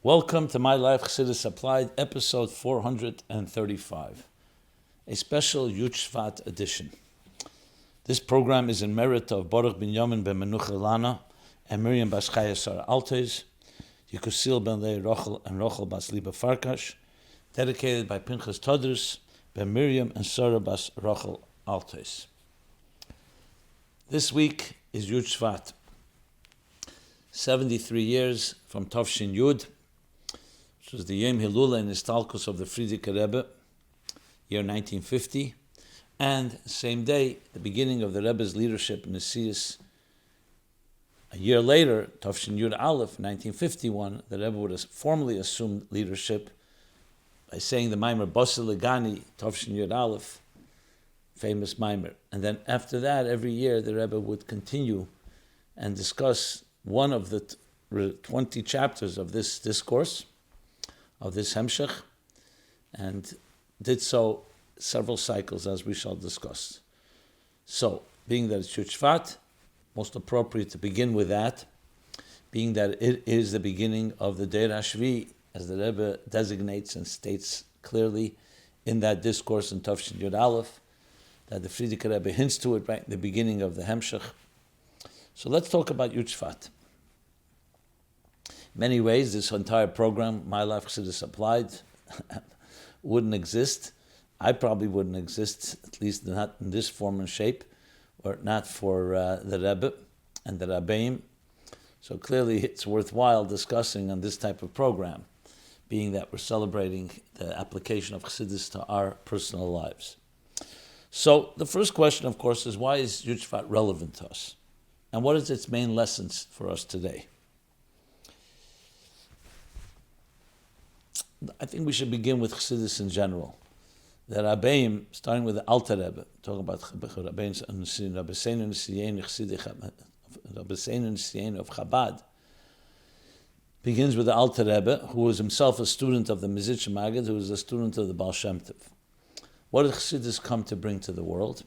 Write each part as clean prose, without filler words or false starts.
Welcome to My Life Chassidus Applied, episode 435, a special Yud Shevat edition. This program is in merit of Baruch ben Yamin ben Menucha Lana and Miriam bas Chaya Sarah Altes, Yekusil ben Lei Rochel and Rochel bas Liba Farkash, dedicated by Pinchas Todrus ben Miriam and Sarah bas Rochel Altes. This week is Yud Shevat, 73 years from Tavshin Yud, which was the Yom Hilula and histalkus of the Frierdiker Rebbe, year 1950, and same day, the beginning of the Rebbe's leadership in the Siyas. A year later, Tavshin Yud Aleph, 1951, the Rebbe would have formally assumed leadership by saying the maamar Basi L'Gani, Tavshin Yud Aleph, famous maamar. And then after that, every year, the Rebbe would continue and discuss one of the 20 chapters of this discourse, of this hemshech, and did so several cycles, as we shall discuss. So, being that it's Yud Shevat, most appropriate to begin with that, being that it is the beginning of the Deir HaShvi, as the Rebbe designates and states clearly in that discourse in Tavshin Yud Aleph, that the Frierdiker Rebbe hints to it right in the beginning of the hemshech. So let's talk about Yud Shevat. Many ways, this entire program, My Life Chassidus Applied, wouldn't exist. I probably wouldn't exist, at least not in this form and shape, or not for the Rebbe and the Rabbeim. So clearly it's worthwhile discussing on this type of program, being that we're celebrating the application of Chassidus to our personal lives. So the first question, of course, is why is Yud Shevat relevant to us? And what is its main lessons for us today? I think we should begin with Chassidus in general. The Rabbeim, starting with the Alter Rebbe, talking about Rabbeinu Nesiyin of Chabad, begins with the Alter Rebbe, who was himself a student of the Maggid, who was a student of the Baal Shem Tov. What did Chassidus come to bring to the world?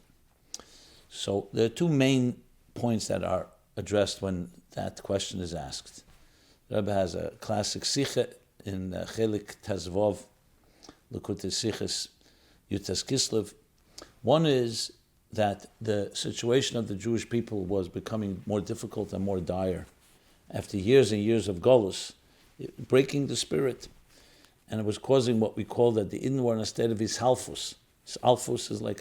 So there are two main points that are addressed when that question is asked. The Rebbe has a classic sikha in Chelik Tezvov, Likutei Sichos, Yutas Kislev. One is that the situation of the Jewish people was becoming more difficult and more dire after years and years of Golus, breaking the spirit, and it was causing what we call that the Eden were in a state of histalkus. Histalkus is like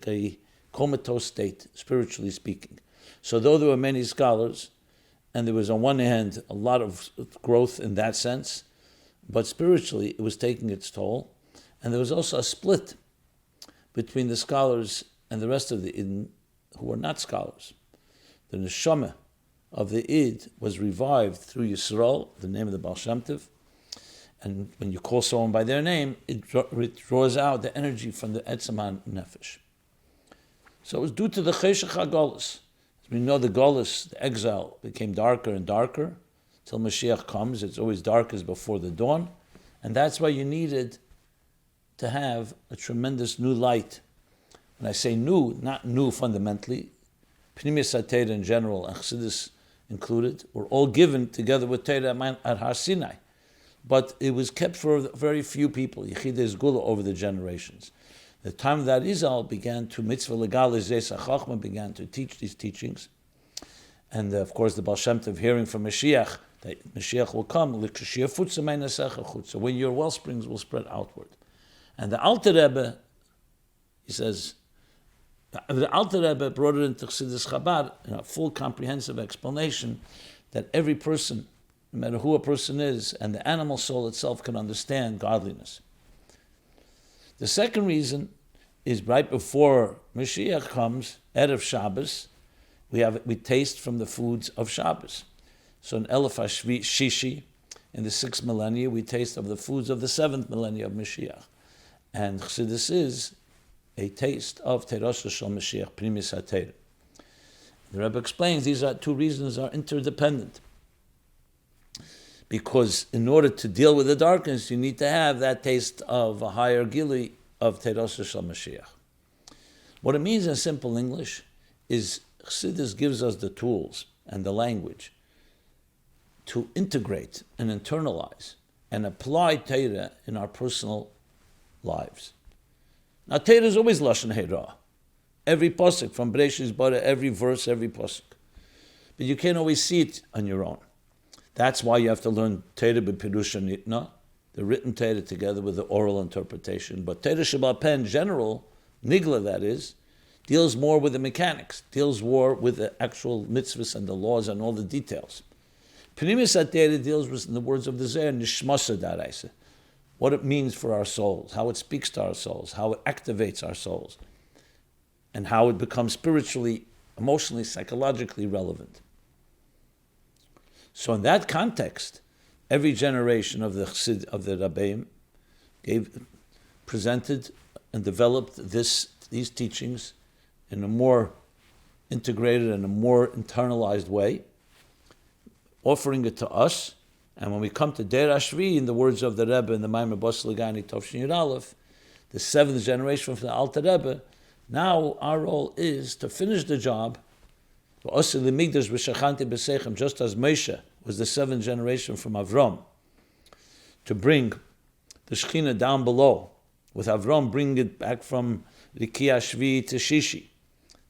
a comatose state, spiritually speaking. So though there were many scholars, and there was on one hand a lot of growth in that sense, but spiritually it was taking its toll, and there was also a split between the scholars and the rest of the Eden who were not scholars. The neshama of the Id was revived through Yisrael, the name of the Baal Shem Tov, and when you call someone by their name, it draws out the energy from the Etzaman Nefesh. So it was due to the Cheshech HaGolus. As we know, the Golus, the exile, became darker and darker. Till Mashiach comes, it's always darkest before the dawn, and that's why you needed to have a tremendous new light. When I say new, not new fundamentally, Pnimiyas HaTeira in general, and Chassidus included, were all given together with Teira at Har Sinai. But it was kept for very few people, Yechidei Gula, over the generations. The time that Arizal began to mitzvah legal Chachma, began to teach these teachings, and of course the Baal Shem Tov hearing from Mashiach, that Mashiach will come, so when your wellsprings will spread outward. And the Alter Rebbe, he says, the Alter Rebbe brought it into Chassidus Chabad in a full comprehensive explanation that every person, no matter who a person is, and the animal soul itself can understand godliness. The second reason is right before Mashiach comes, Erev Shabbos, we taste from the foods of Shabbos. So in Elef Shishi, in the 6th millennia, we taste of the foods of the 7th millennia of Mashiach. And Chassidus is a taste of Teirasha Shel Mashiach, Pnimiyas HaTeira. The Rebbe explains these two reasons are interdependent. Because in order to deal with the darkness, you need to have that taste of a higher gili of Teirasha Shel Mashiach. What it means in simple English is Chassidus gives us the tools and the language to integrate and internalize and apply Torah in our personal lives. Now, Torah is always Lashon Hara. Every pasuk from Bereshis Bara, every verse, every pasuk. But you can't always see it on your own. That's why you have to learn Torah b'Pirusha Nitna, the written Torah together with the oral interpretation. But Torah Sheba'al Peh in general, Nigla that is, deals more with the mechanics, deals more with the actual mitzvahs and the laws and all the details. Pnimis HaTorah deals with, in the words of the Zohar, Nishmasa Daraisa, what it means for our souls, how it speaks to our souls, how it activates our souls, and how it becomes spiritually, emotionally, psychologically relevant. So in that context, every generation of the Chassid, of the Rabbeim, presented and developed these teachings in a more integrated and a more internalized way, offering it to us. And when we come to Der Ashvi, in the words of the Rebbe in the maamar Basi L'Gani Tovshin Yud Aleph, the seventh generation from the Alter Rebbe, now our role is to finish the job. Just as Moshe was the seventh generation from Avram, to bring the shechina down below, with Avram bringing it back from Rikiya Shvi to Shishi,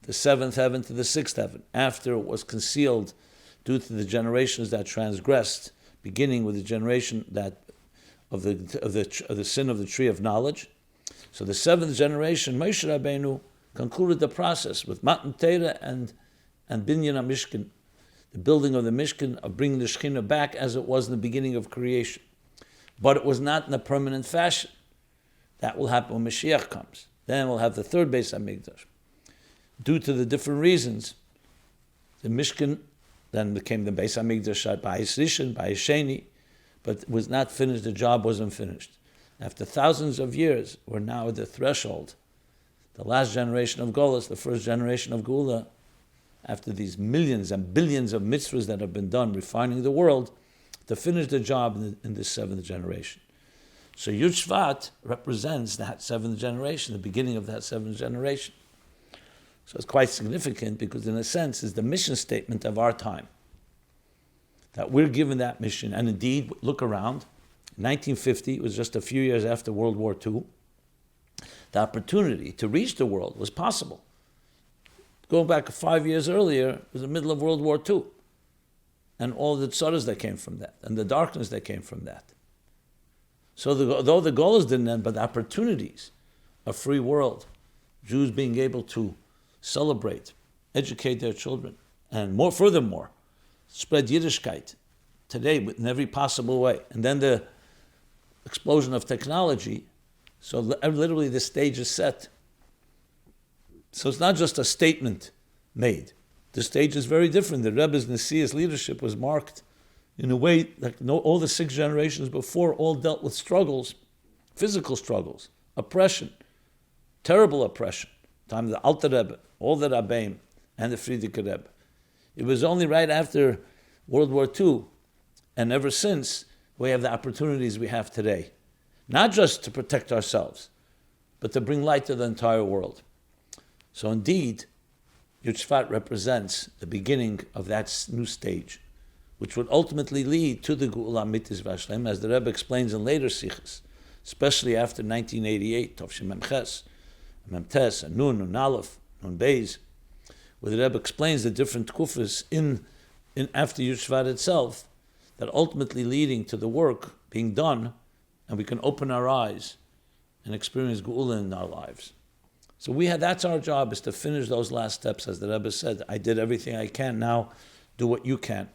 the seventh heaven to the sixth heaven, after it was concealed due to the generations that transgressed, beginning with the generation that of the sin of the tree of knowledge. So the seventh generation, Moshe Rabbeinu, concluded the process with Matan Torah and Binyan HaMishkan, the building of the Mishkan, of bringing the Shechina back as it was in the beginning of creation. But it was not in a permanent fashion. That will happen when Mashiach comes. Then we'll have the third Beis HaMikdash. Due to the different reasons, the Mishkan then became the Beis HaMikdash by Rishon, by Sheni, but it was not finished, the job wasn't finished. After thousands of years, we're now at the threshold, the last generation of Golus, the first generation of Geula, after these millions and billions of mitzvahs that have been done, refining the world, to finish the job in this seventh generation. So Yud Shevat represents that seventh generation, the beginning of that seventh generation. So it's quite significant because in a sense it's the mission statement of our time. That we're given that mission, and indeed, look around, 1950, it was just a few years after World War II, the opportunity to reach the world was possible. Going back 5 years earlier, it was the middle of World War II, and all the tzaras that came from that, and the darkness that came from that. So though the goals didn't end, but the opportunities, a free world, Jews being able to celebrate, educate their children, and furthermore, spread Yiddishkeit today in every possible way. And then the explosion of technology, so literally the stage is set. So it's not just a statement made. The stage is very different. The Rebbe's Nesiah's leadership was marked in a way like all the 6 generations before all dealt with struggles, physical struggles, oppression, terrible oppression. Time of the Alter Rebbe, all the Rabbeim, and the Frierdiker Rebbe. It was only right after World War II, and ever since, we have the opportunities we have today. Not just to protect ourselves, but to bring light to the entire world. So indeed, Yud Shevat represents the beginning of that new stage, which would ultimately lead to the Geula Amitis V'Ashleim, as the Rebbe explains in later sichos, especially after 1988, Tovshin Memches, Memtes, and Nun Aleph, Nun Beis, where the Rebbe explains the different kufas in after Yud Shevat itself, that ultimately leading to the work being done, and we can open our eyes and experience Geula in our lives. So that's our job, is to finish those last steps, as the Rebbe said. I did everything I can, now do what you can.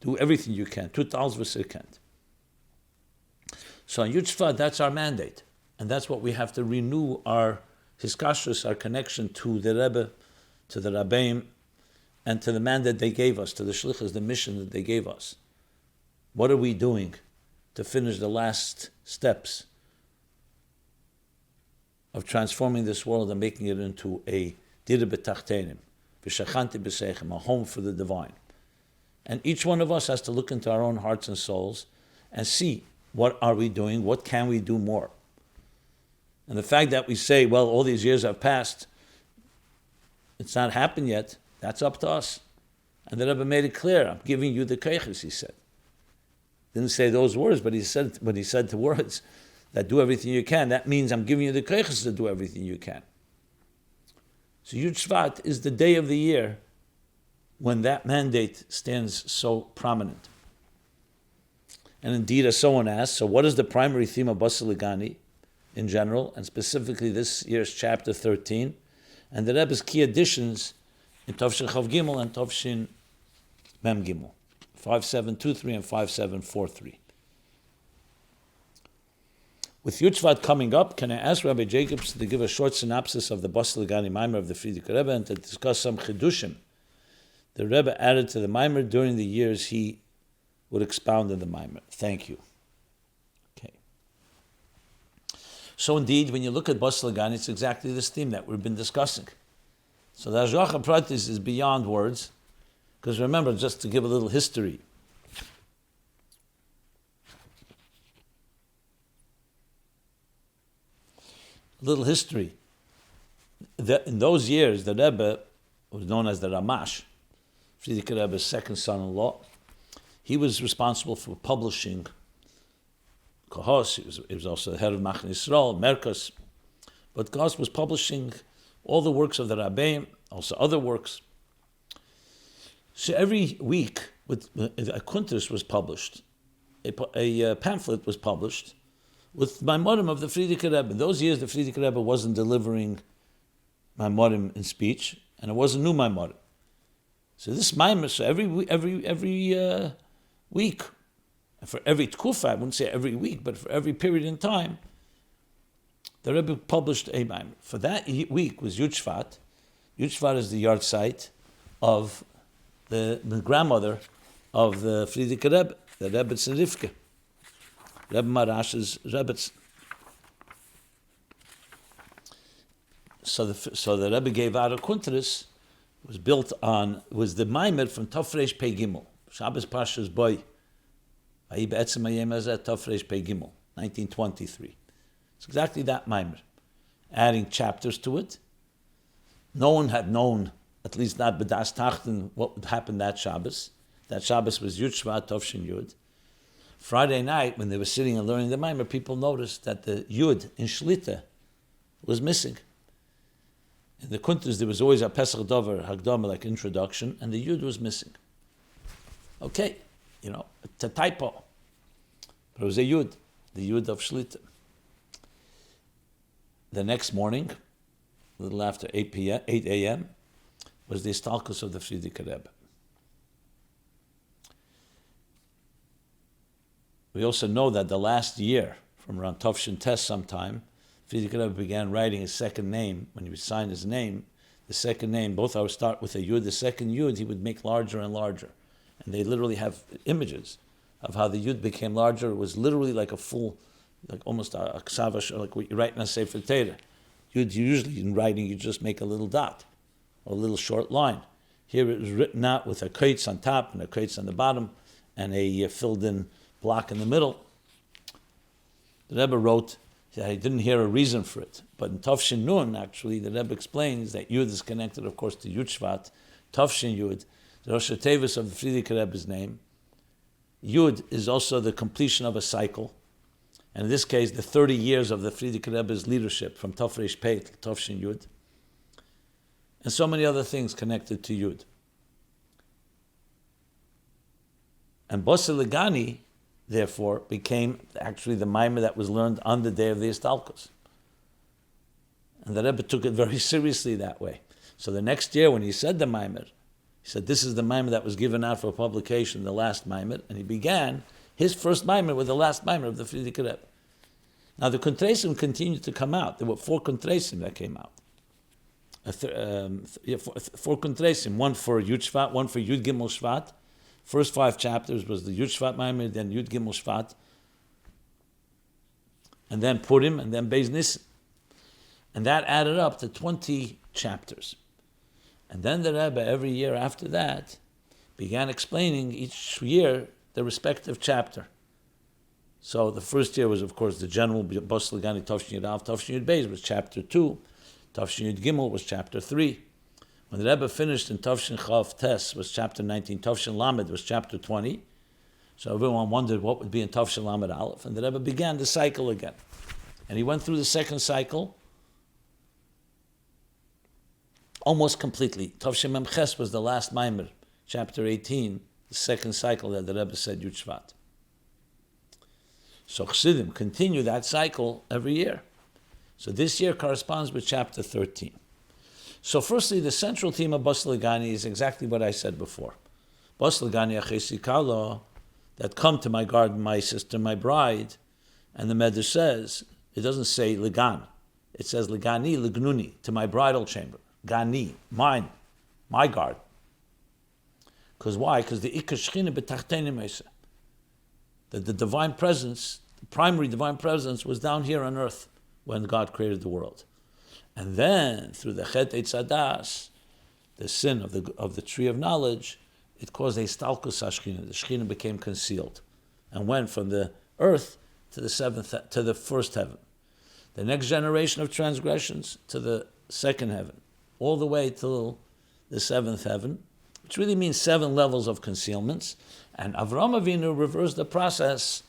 Do everything you can. Tutal v'sikent. So in Yud Shevat, that's our mandate. And that's what we have to renew our histalkus, our connection to the Rebbe, to the Rabbeim, and to the mandate they gave us, to the shlichus, the mission that they gave us. What are we doing to finish the last steps of transforming this world and making it into a dira b'tachtenim, v'shachanti b'seichem, a home for the divine? And each one of us has to look into our own hearts and souls and see, what are we doing? What can we do more? And the fact that we say, well, all these years have passed, it's not happened yet, that's up to us. And the Rebbe made it clear, I'm giving you the keiches, he said. Didn't say those words, but he said the words that do everything you can, that means I'm giving you the koiches to do everything you can. So Yud Shevat is the day of the year when that mandate stands so prominent. And indeed, as someone asked, so what is the primary theme of Basi L'Gani in general, and specifically this year's chapter 13, and the Rebbe's key additions in Tovshin Chav Gimel and Tovshin Mem Gimel, 5723 and 5743. With Yud Shevat coming up, can I ask Rabbi Jacobs to give a short synopsis of the Basi L'Gani maamar of the Frierdiker Rebbe and to discuss some chidushim the Rebbe added to the maamar during the years he would expound on the maamar? Thank you. Okay. So indeed, when you look at Basi L'Gani, it's exactly this theme that we've been discussing. So the Hashgacha Pratis is beyond words, because remember, just to give a little history, in those years, the Rebbe was known as the Ramash, Frierdiker Rebbe's second son-in-law. He was responsible for publishing Kohos. He was also the head of Machne Yisrael, Merkos. But Kohos was publishing all the works of the Rabbeim, also other works. So every week, a kuntres was published, a pamphlet was published with maamarim of the Frierdiker Rebbe. In those years, the Frierdiker Rebbe wasn't delivering maamarim in speech, and it wasn't new maamarim. So this maamar, so every week, and for every tkufa, I wouldn't say every week, but for every period in time, the Rebbe published a maamar. For that week was Yud Shevat. Yud Shevat is the yard site of the grandmother of the Frierdiker Rebbe, the Rebbe Rivka. Rebbe Marash's Rebbe. So the Rebbe gave out a kuntres, was the maamar from Tafresh Pei Gimel, Shabbos Pasha's boy, Vayi Be'etzem Hayem Hazeh Tafresh Pei Gimel, 1923. It's exactly that maamar, adding chapters to it. No one had known, at least not B'das Tachten, what would happen that Shabbos. That Shabbos was Yud Shevat Tovshin Yud. Friday night, when they were sitting and learning the maamar, people noticed that the Yud in Shlita was missing. In the kuntres, there was always a Pesach Dover, Hagdama, like introduction, and the Yud was missing. Okay, it's a typo. But it was a Yud, the Yud of Shlita. The next morning, a little after 8 a.m., was the histalkus of the Frierdiker Rebbe. We also know that the last year, from around Tovshin Test sometime, Frierdiker Rebbe began writing his second name. When he would sign his name, the second name, both I would start with a Yud, the second Yud he would make larger and larger. And they literally have images of how the Yud became larger. It was literally like a full, like almost a ksavash, like what you write in a Sefer Torah. Yud, usually in writing, you just make a little dot, or a little short line. Here it was written out with a kreitz on top and a kreitz on the bottom, and a filled-in block in the middle. The Rebbe wrote that he didn't hear a reason for it. But in Tovshin Nun, actually, the Rebbe explains that Yud is connected, of course, to Yud Shevat. Tovshin Yud, the Rosh Tevis of the Frierdiker Rebbe's name. Yud is also the completion of a cycle. And in this case, the 30 years of the Frierdiker Rebbe's leadership, from Tafresh Pei to Tovshin Yud. And so many other things connected to Yud. And Basi L'Gani, therefore, became actually the maamar that was learned on the day of the histalkus. And the Rebbe took it very seriously that way. So the next year, when he said the maamar, he said, this is the maamar that was given out for publication, the last maamar, and he began his first maamar with the last maamar of the Frierdiker Rebbe. Now the kontresim continued to come out. There were 4 kontresim that came out. 4 kontresim, one for Yud Shevat, one for Yud Gimel Shvat. First 5 chapters was the Yud Shevat maamar, then Yud Gimel Shvat, and then Purim, and then Beis Nissen. And that added up to 20 chapters. And then the Rebbe, every year after that, began explaining each year the respective chapter. So the first year was, of course, the general Basi L'Gani Tovshin Yud Av, Tovshin Yud Beis was chapter 2, Tovshin Yud Gimel was chapter 3. When the Rebbe finished in Tovshin Chav Tes was chapter 19, Tovshin Lamed was chapter 20, So everyone wondered what would be in Tav Shalom at Aleph, and the Rebbe began the cycle again. And he went through the second cycle almost completely. Tav Shem Ches was the last maamar, chapter 18, the second cycle that the Rebbe said Yud Shevat. So Chassidim continue that cycle every year. So this year corresponds with chapter 13. So firstly, the central theme of Basi L'Gani is exactly what I said before. Basi L'Gani achesi kalo, that come to my garden, my sister, my bride. And the Medrash says, it doesn't say L'Gan. It says L'Gani, L'Gnuni, to my bridal chamber. Gani, mine, my garden. Because why? Because the Ikar shechina b'tachtenim meisa. That the divine presence, the primary divine presence, was down here on earth when God created the world. And then, through the Chet Eitz Hadas, the sin of the tree of knowledge, it caused a Stalkers shechina. The shechina became concealed and went from the earth to the first heaven. The next generation of transgressions to the second heaven, all the way till the seventh heaven, which really means 7 levels of concealments. And Avraham Avinu reversed the process.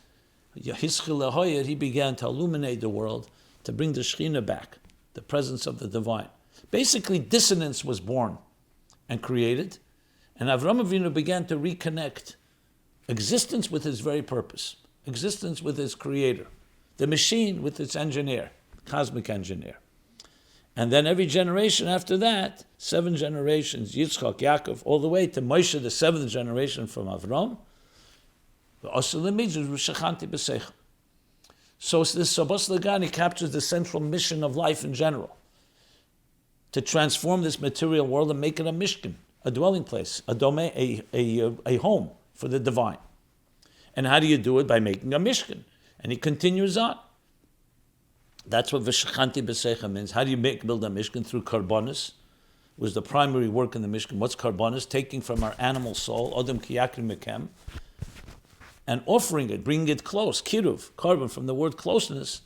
He began to illuminate the world, to bring the shechina back, the presence of the divine. Basically, dissonance was born and created, and Avraham Avinu began to reconnect existence with his very purpose, existence with his creator, the machine with its engineer, cosmic engineer. And then every generation after that, 7 generations, Yitzchak, Yaakov, all the way to Moshe, the 7th generation from Avram. So this Basi L'Gani captures the central mission of life in general, to transform this material world and make it a mishkan, a dwelling place, a domain, a home for the divine. And how do you do it? By making a mishkan. And he continues on. That's what v'shechanti b'seicha means. How do you build a mishkan? Through karbonis, was the primary work in the mishkan. What's karbonis? Taking from our animal soul, odem kiyakri mekem, and offering it, bringing it close, kiruv, carbon, from the word closeness,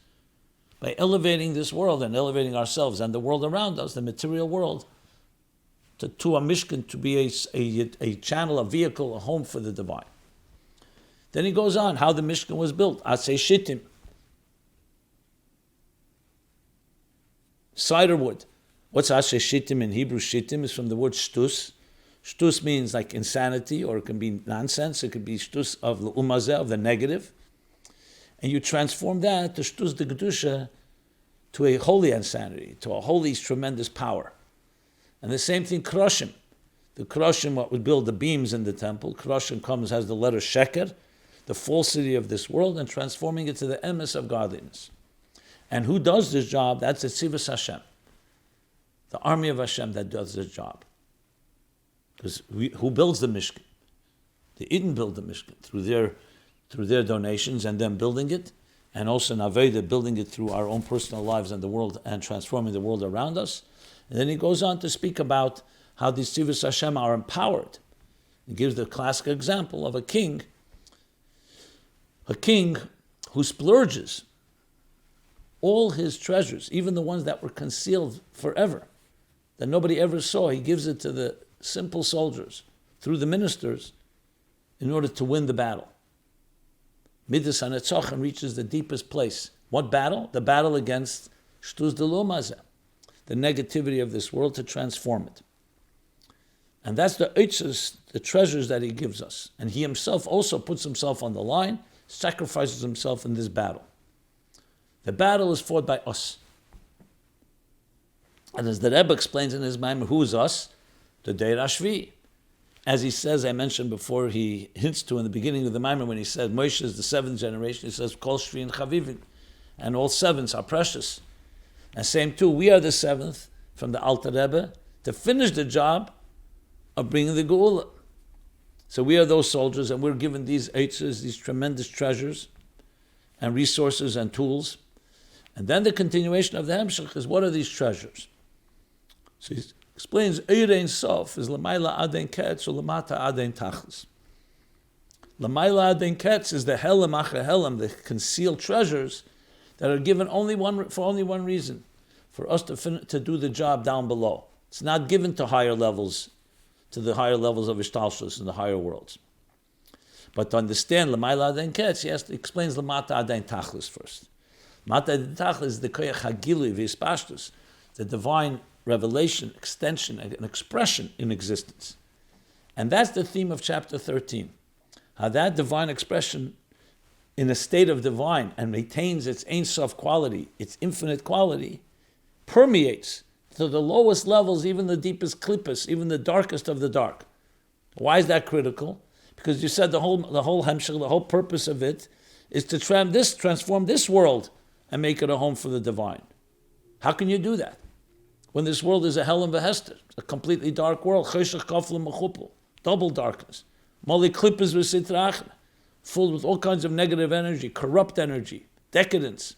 by elevating this world and elevating ourselves and the world around us, the material world, to a mishkan, to be a channel, a vehicle, a home for the divine. Then he goes on, how the mishkan was built. Atzei shittim, cider wood. What's Atzei shittim in Hebrew? Shittim is from the word shtus. Shtus means like insanity, or it can be nonsense. It could be shtus of the umazeh, of the negative. And you transform that to shtus de kedusha, to a holy insanity, to a holy, tremendous power. And the same thing, kroshim. The kroshim, what would build the beams in the temple, kroshim has the letter sheker, the falsity of this world, and transforming it to the emes of godliness. And who does this job? That's the tzivus Hashem, the army of Hashem that does this job. Because who builds the Mishkan? The Eden build the Mishkan through their donations and them building it, and also Naveda building it through our own personal lives and the world and transforming the world around us. And then he goes on to speak about how these tzivus Hashem are empowered. He gives the classic example of a king who splurges all his treasures, even the ones that were concealed forever, that nobody ever saw. He gives it to the simple soldiers through the ministers in order to win the battle. Midas HaNetzachim reaches the deepest place. What battle? The battle against Shtus de Lomazeh, the negativity of this world, to transform it. And that's the eitzes, the treasures that he gives us. And he himself also puts himself on the line, sacrifices himself in this battle. The battle is fought by us. And as the Rebbe explains in his maamar, who is us? The Deir Ashvi. As he says, I mentioned before, he hints to in the beginning of the maamar when he said Moshe is the 7th generation, he says, Kol Shvi and Chavivin. And all 7s are precious. And same too, we are the 7th from the Alter Rebbe to finish the job of bringing the Geula. So we are those soldiers, and we're given these eitzes, these tremendous treasures and resources and tools. And then the continuation of the Hemshech is, what are these treasures? So he explains, Eirein Sof is Lamaila Aden Ketz or Lamata Aden Tachlis. Lamaila Aden Ketz is the Helam Acher Helam, the concealed treasures that are given for only one reason, for us to do the job down below. It's not given to higher levels, to the higher levels of histalkus in the higher worlds. But to understand L'mayla Adain Ketz, he explains L'mata Adain Tachlis first. L'mata Adain Tachlis is the koyach hagilui v'hispashtus, the divine revelation, extension, and expression in existence. And that's the theme of chapter 13. How that divine expression in a state of divine and maintains its Ein Sof quality, its infinite quality, permeates to the lowest levels, even the deepest klippus, even the darkest of the dark. Why is that critical? Because you said the whole hemshech, the whole purpose of it is to transform this world and make it a home for the divine. How can you do that? When this world is a hell and v'hester, a completely dark world, cheshech kafel mechupel, double darkness, mali klippus v'sitrachna, full with all kinds of negative energy, corrupt energy, decadence,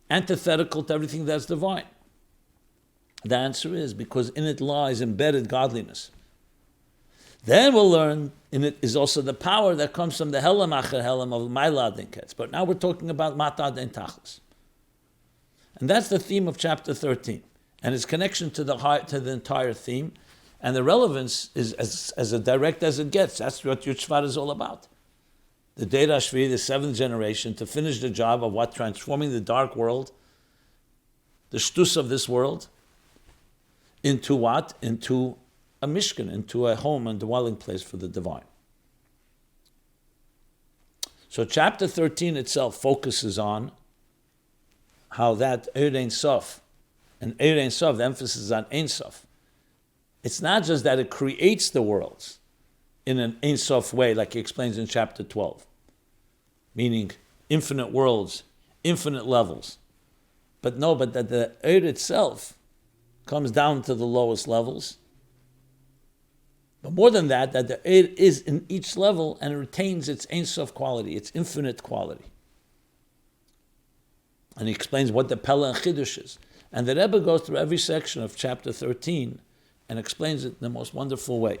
antithetical to everything that's divine. The answer is because in it lies embedded godliness. Then we'll learn in it is also the power that comes from the helam acher helam of L'mayla Adain Ketz. But now we're talking about Mata Adain Tachlis. And that's the theme of chapter 13. And its connection to the entire theme. And the relevance is as direct as it gets. That's what Yud Shevat is all about. The Deira Shvi, the seventh generation, to finish the job of what? Transforming the dark world, the shtus of this world, into what? Into a mishkan, into a home and dwelling place for the divine. So chapter 13 itself focuses on how that Eir Ein Sof, and Eir Ein Sof, the emphasis is on Ein Sof. It's not just that it creates the worlds in an Ein Sof way, like he explains in chapter 12, meaning infinite worlds, infinite levels. But that the Eir itself comes down to the lowest levels. But more than that the Eir is in each level and it retains its Ein Sof quality, its infinite quality. And he explains what the Pella and Chiddush is. And the Rebbe goes through every section of chapter 13 and explains it in the most wonderful way.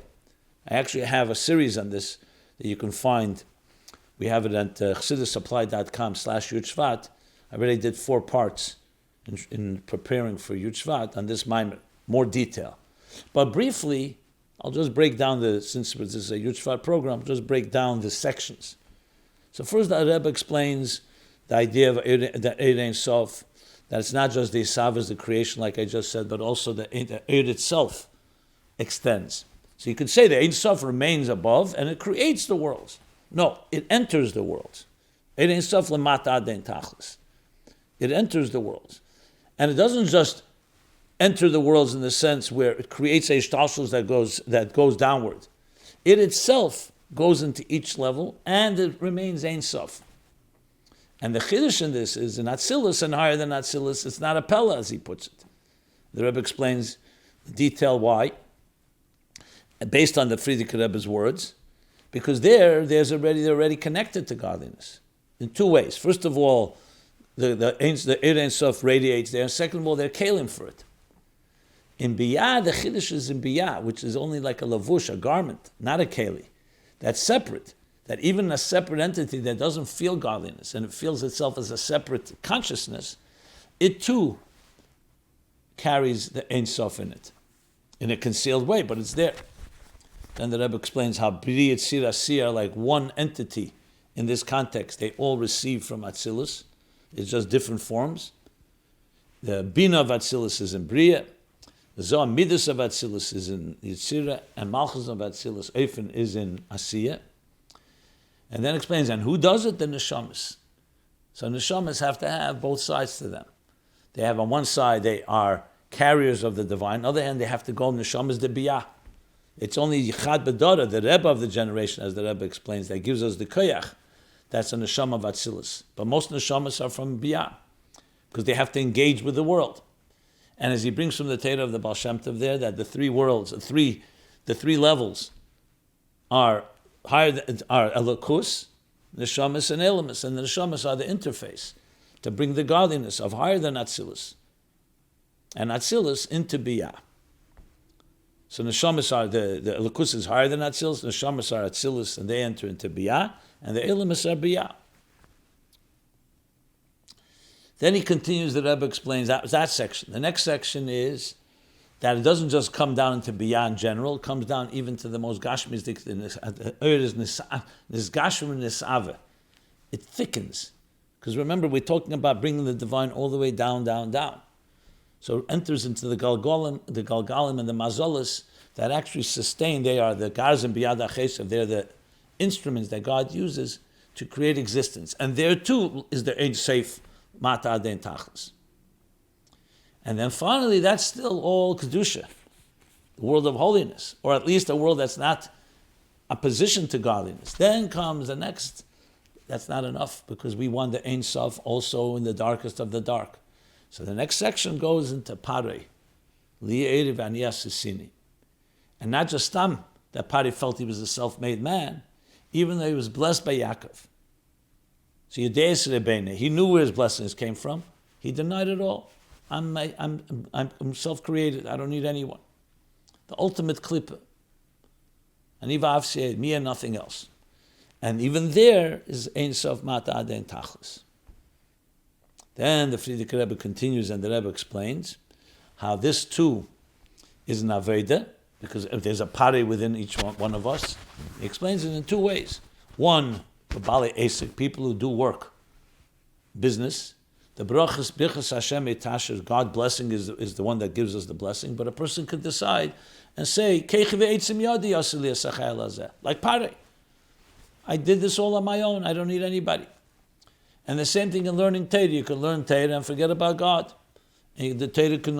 I actually have a series on this that you can find. We have it at chassidusupply.com/Yud Shevat. I already did 4 parts in preparing for Yud Shevat on this maamar, more detail. But briefly, I'll just break down since this is a Yud Shevat program, just break down the sections. So first the Rebbe explains the idea of the Eir Ein Sof, that it's not just the Isavas, the creation, like I just said, but also the Eir itself extends. So you could say the Ein Sof remains above and it creates the worlds. No, it enters the worlds. Eir Ein Sof L'mata Adain Tachlis. It enters the worlds. And it doesn't just enter the worlds in the sense where it creates a histalkus that goes downward. It itself goes into each level and it remains Ein Sof. And the chiddush in this is in Atzilus and higher than Atzilus, it's not a Pella as he puts it. The Rebbe explains the detail why, based on the Frierdiker Rebbe's words, because they're already connected to godliness in 2 ways. First of all, the Eir Ein Sof radiates there, and second of all, they're kalim for it. In Biyah, the chiddush is in Biyah, which is only like a lavush, a garment, not a keli. That's separate. That even a separate entity that doesn't feel godliness and it feels itself as a separate consciousness, it too carries the Ein Sof in it, in a concealed way, but it's there. Then the Rebbe explains how Bri Yitzir Asi are like one entity in this context. They all receive from Atzilus. It's just different forms. The Bina of Atzilus is in Bria. The Zohar Midas of Atzilus is in Yitzira. And Malchus of Atzilus, Eifen, is in Asiya. And then explains, and who does it? The Neshamas. So Neshamas have to have both sides to them. They have on one side, they are carriers of the divine. On the other hand, they have to go Neshamas de Biyah. It's only Yichad Bedara, the Rebbe of the generation, as the Rebbe explains, that gives us the koyach. That's a neshama of Atzilus. But most neshamas are from Biyah, because they have to engage with the world. And as he brings from the Torah of the Baal Shem Tov there, that the 3 worlds, the three levels are enlarging, neshamas, and elamus. And the neshamas are the interface to bring the godliness of higher than Atzilus and Atzilus into Biyah. So neshamas are the enlarging is higher than Atzilus, neshamas are Atzilus, and they enter into Biyah, and the elamus are Biyah. Then he continues, the Rebbe explains that section. The next section is that it doesn't just come down into Biyah in general, it comes down even to the most Gashmistic, it thickens. Because remember, we're talking about bringing the divine all the way down, down, down. So it enters into the Galgalim and the Mazolas that actually sustain. They are the Garzim Biyad HaChesav. They're the instruments that God uses to create existence. And there too is the Ein Sof Mata Aden Tachlis. And then finally, that's still all Kedusha, the world of holiness, or at least a world that's not opposition to godliness. Then comes the next. That's not enough, because we want the Ein Sof also in the darkest of the dark. So the next section goes into Parei, Li'eriv Aniyas Sisini. And not just Stam, that Parei felt he was a self-made man, even though he was blessed by Yaakov. So Yedeis Rebbeinu, he knew where his blessings came from. He denied it all. I'm self-created. I don't need anyone. The ultimate klipa. And Ivav said, me and nothing else. And even there is Ein Sof Mata Aden Tachlis. Then the Frierdiker Rebbe continues, and the Rebbe explains how this too is an Aveda, because if there's a Parei within each one of us, he explains it in two ways. One, the Bali Esek, people who do work, business. The Brachas Bichas Hashem Etasher, God blessing is the one that gives us the blessing, but a person could decide and say, like Parei. I did this all on my own, I don't need anybody. And the same thing in learning Torah. You can learn Torah and forget about God. And the Torah can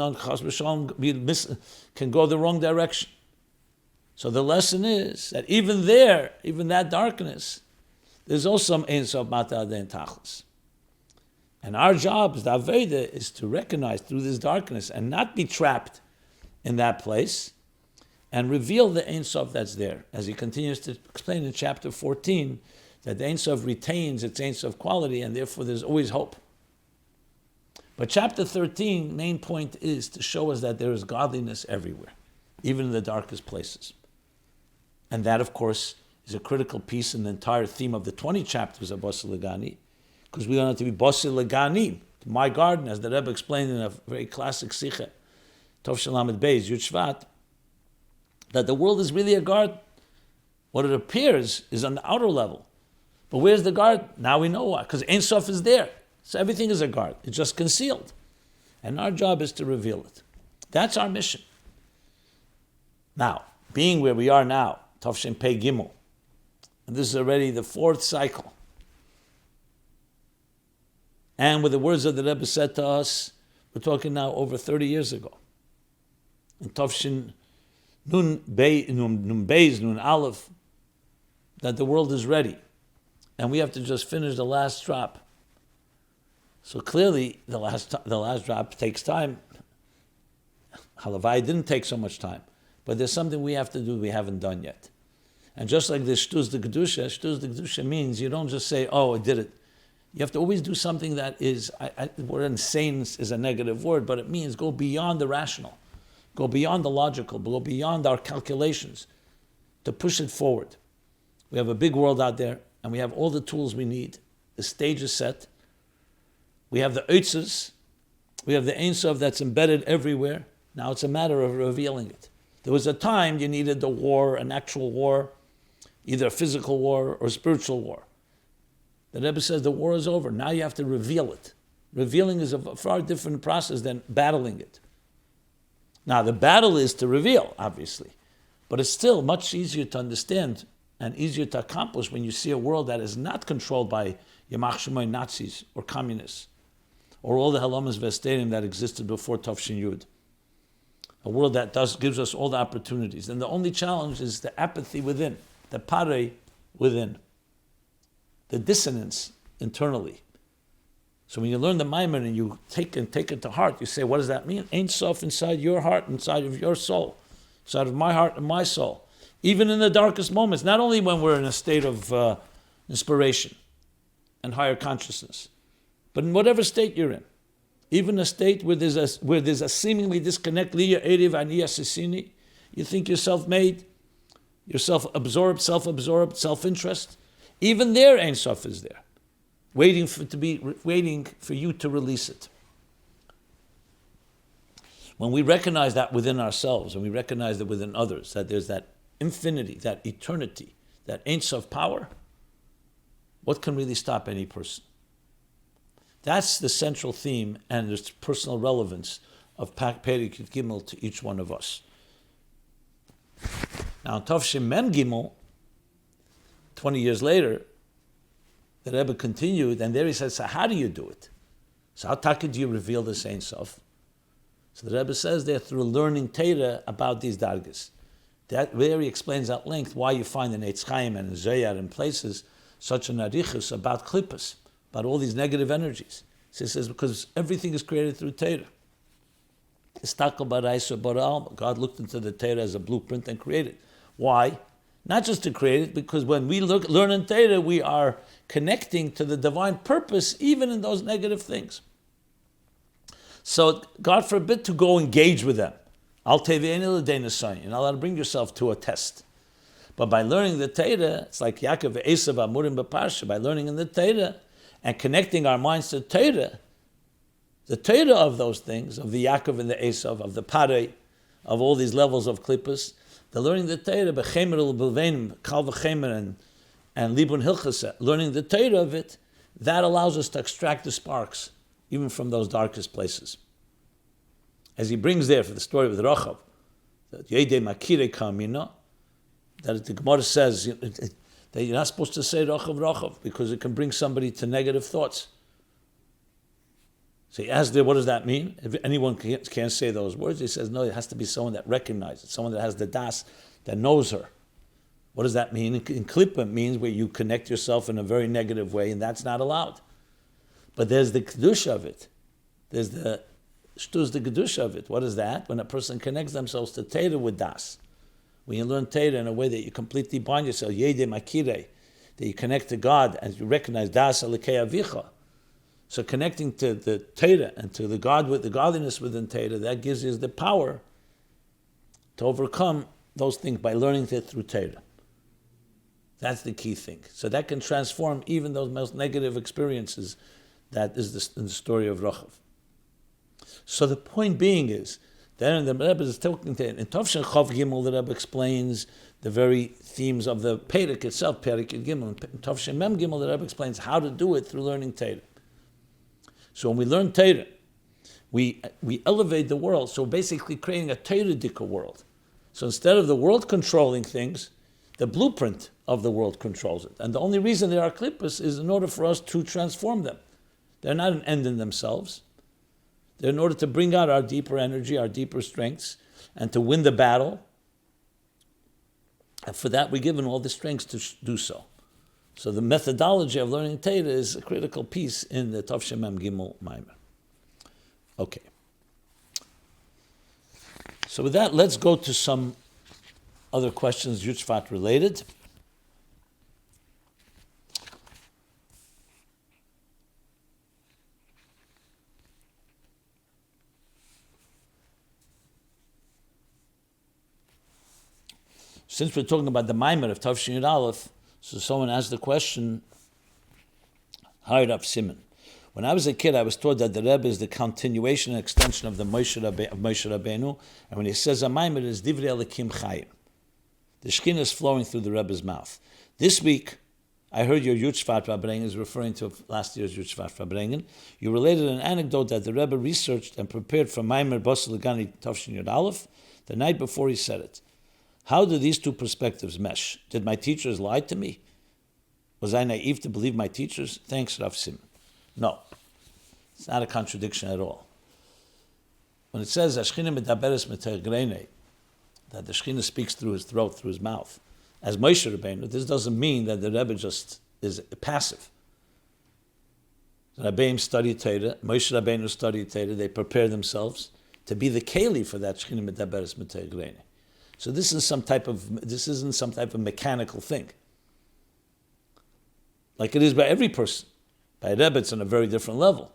go the wrong direction. So the lesson is that even there, even that darkness, there's also some Ein Sof Mata Aden Tachlis. And our job as the Aveda is to recognize through this darkness and not be trapped in that place and reveal the Ein Sof that's there. As he continues to explain in chapter 14, that the Ein Sof retains its Ein Sof quality, and therefore there's always hope. But chapter 13, main point is to show us that there is godliness everywhere, even in the darkest places. And that, of course, is a critical piece in the entire theme of the 20 chapters of Basi L'Gani, because we want it to be Basi L'Gani, my garden, as the Rebbe explained in a very classic Sikha, Tov Shalamed Beis, Yud Shevat, that the world is really a garden. What it appears is on the outer level. But where's the garden? Now we know why, because Ein Sof is there. So everything is a garden. It's just concealed. And our job is to reveal it. That's our mission. Now, being where we are now, Tavshin Pei Gimel, and this is already the fourth cycle. And with the words that the Rebbe said to us, we're talking now over 30 years ago. In Tavshin Nun Beis, Nun Aleph, that the world is ready. And we have to just finish the last drop. So clearly, the last drop takes time. Halavai didn't take so much time. But there's something we have to do we haven't done yet. And just like the Shtuz de Kedusha means you don't just say, oh, I did it. You have to always do something that is, the word insane is a negative word, but it means go beyond the rational, go beyond the logical, go beyond our calculations to push it forward. We have a big world out there, and we have all the tools we need. The stage is set. We have the Eitzes. We have the Ein Sof that's embedded everywhere. Now it's a matter of revealing it. There was a time you needed a war, an actual war, either a physical war or spiritual war. The Rebbe says the war is over. Now you have to reveal it. Revealing is a far different process than battling it. Now the battle is to reveal, obviously, but it's still much easier to understand and easier to accomplish when you see a world that is not controlled by Yamach Shemoy Nazis or communists or all the Halamas Vestadium that existed before Tavshin Yud. A world that gives us all the opportunities. And the only challenge is the apathy within, the parei within, the dissonance internally. So when you learn the maamar and you take it to heart, you say, what does that mean? Ein Sof inside your heart, inside of your soul, inside of my heart and my soul. Even in the darkest moments, not only when we're in a state of inspiration and higher consciousness, but in whatever state you're in. Even a state where there's a seemingly disconnect, you think you're self-made, you're self-absorbed, self-interest. Even there, Ein Sof is there, waiting for you to release it. When we recognize that within ourselves and we recognize that within others, that there's that infinity, that eternity, that Ein Sof power, what can really stop any person? That's the central theme and its personal relevance of Perek Yud Gimel to each one of us. Now, in Tov Mem Gimel, 20 years later, the Rebbe continued, and there he says, so how do you do it? So how do you reveal this Ein Sof? So the Rebbe says there, through learning Torah about these dargas. That there he explains at length why you find in Eitz Chaim and in Zohar and places such an arichus about klippas, about all these negative energies. So he says, because everything is created through Torah. God looked into the Torah as a blueprint and created. Why? Not just to create it, because when we learn in Torah, we are connecting to the divine purpose, even in those negative things. So, God forbid to go engage with them. You're not allowed to bring yourself to a test. But by learning the Torah, it's like Yaakov Esav Amurim B'Parsha, by learning in the Torah and connecting our minds to the Torah of those things, of the Yaakov and the Esav, of the Parei, of all these levels of klippas, the learning the Torah, B'chemer L'Belvenim, Kal V'chemer and Libun Hilchas, learning the Torah of it, that allows us to extract the sparks, even from those darkest places. As he brings there for the story of the Rochav, that Yedei Makire Kamina, that the Gemara says that you're not supposed to say Rochav, because it can bring somebody to negative thoughts. So he asked there, what does that mean? If anyone can't say those words, he says, no, it has to be someone that recognizes, someone that has the das, that knows her. What does that mean? In Klippa, it means where you connect yourself in a very negative way, and that's not allowed. But there's the kedusha of it. There's the kedusha of it. What is that? When a person connects themselves to Torah with das. When you learn Torah in a way that you completely bind yourself, Yedei Makirei, that you connect to God and you recognize das Alekei Avicha. So connecting to the Torah and to the God with the godliness within Torah, that gives you the power to overcome those things by learning it through Torah. That's the key thing. So that can transform even those most negative experiences. That is in the story of Rochav. So the point being is, then the Rebbe is talking to, in Tov Chav Gimel, the Rebbe explains the very themes of the Perek itself, Perek Yud Gimel. In Tov Mem Gimel, the Rebbe explains how to do it through learning Torah. So when we learn Torah, we elevate the world. So basically creating a Torah-dika world. So instead of the world controlling things, the blueprint of the world controls it. And the only reason there are klippas is in order for us to transform them. They're not an end in themselves. They're in order to bring out our deeper energy, our deeper strengths, and to win the battle. And for that, we're given all the strengths to do so. So the methodology of learning Torah is a critical piece in the Tov Mem Gimel maamar. Okay. So with that, let's go to some other questions, Yud Shevat related. Since we're talking about the maamar of Tov Yud Aleph, so someone asked the question, Hi Rav Simon. When I was a kid, I was taught that the Rebbe is the continuation and extension of the Moshe Rabbeinu, and when he says a maamar, it is Divrei Elokim Chayim. The shechina is flowing through the Rebbe's mouth. This week, I heard your Yud Shevat Farbrengen is referring to last year's Yud Shevat Farbrengen. You related an anecdote that the Rebbe researched and prepared for maamar Basi L'Gani Tov Yud Aleph the night before he said it. How do these two perspectives mesh? Did my teachers lie to me? Was I naive to believe my teachers? Thanks, Rav Simon. No, it's not a contradiction at all. When it says shechina medaberes metergrene, that the shechina speaks through his throat, through his mouth, as Moshe Rabbeinu, this doesn't mean that the Rebbe just is passive. The Rebbeim studied Torah, Moshe Rabbeinu studied Torah, they prepare themselves to be the keli for that shechina medaberes metergrene. So this isn't some type of mechanical thing. Like it is by every person. By Rebbe, it's on a very different level.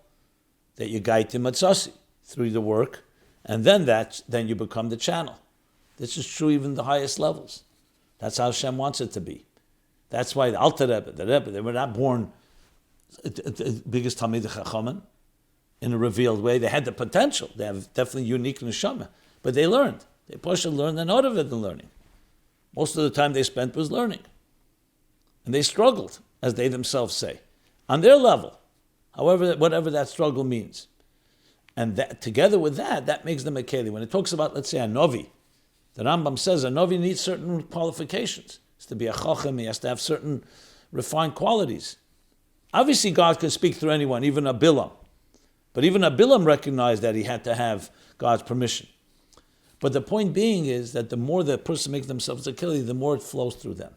That you guide him matzasi through the work, and then you become the channel. This is true even the highest levels. That's how Hashem wants it to be. That's why the Alter Rebbe, the Rebbe, they were not born biggest Talmidei Chachamim. in a revealed way. They had the potential. They have definitely unique neshama, but they learned. They partially learned and out of it than learning. Most of the time they spent was learning. And they struggled, as they themselves say, on their level, however, whatever that struggle means. And that, together with that, that makes them a keli. When it talks about, let's say, a novi, the Rambam says a novi needs certain qualifications. He has to be a chacham, he has to have certain refined qualities. Obviously, God could speak through anyone, even a Bilam. But even a Bilam recognized that he had to have God's permission. But the point being is that the more the person makes themselves a keli, the more it flows through them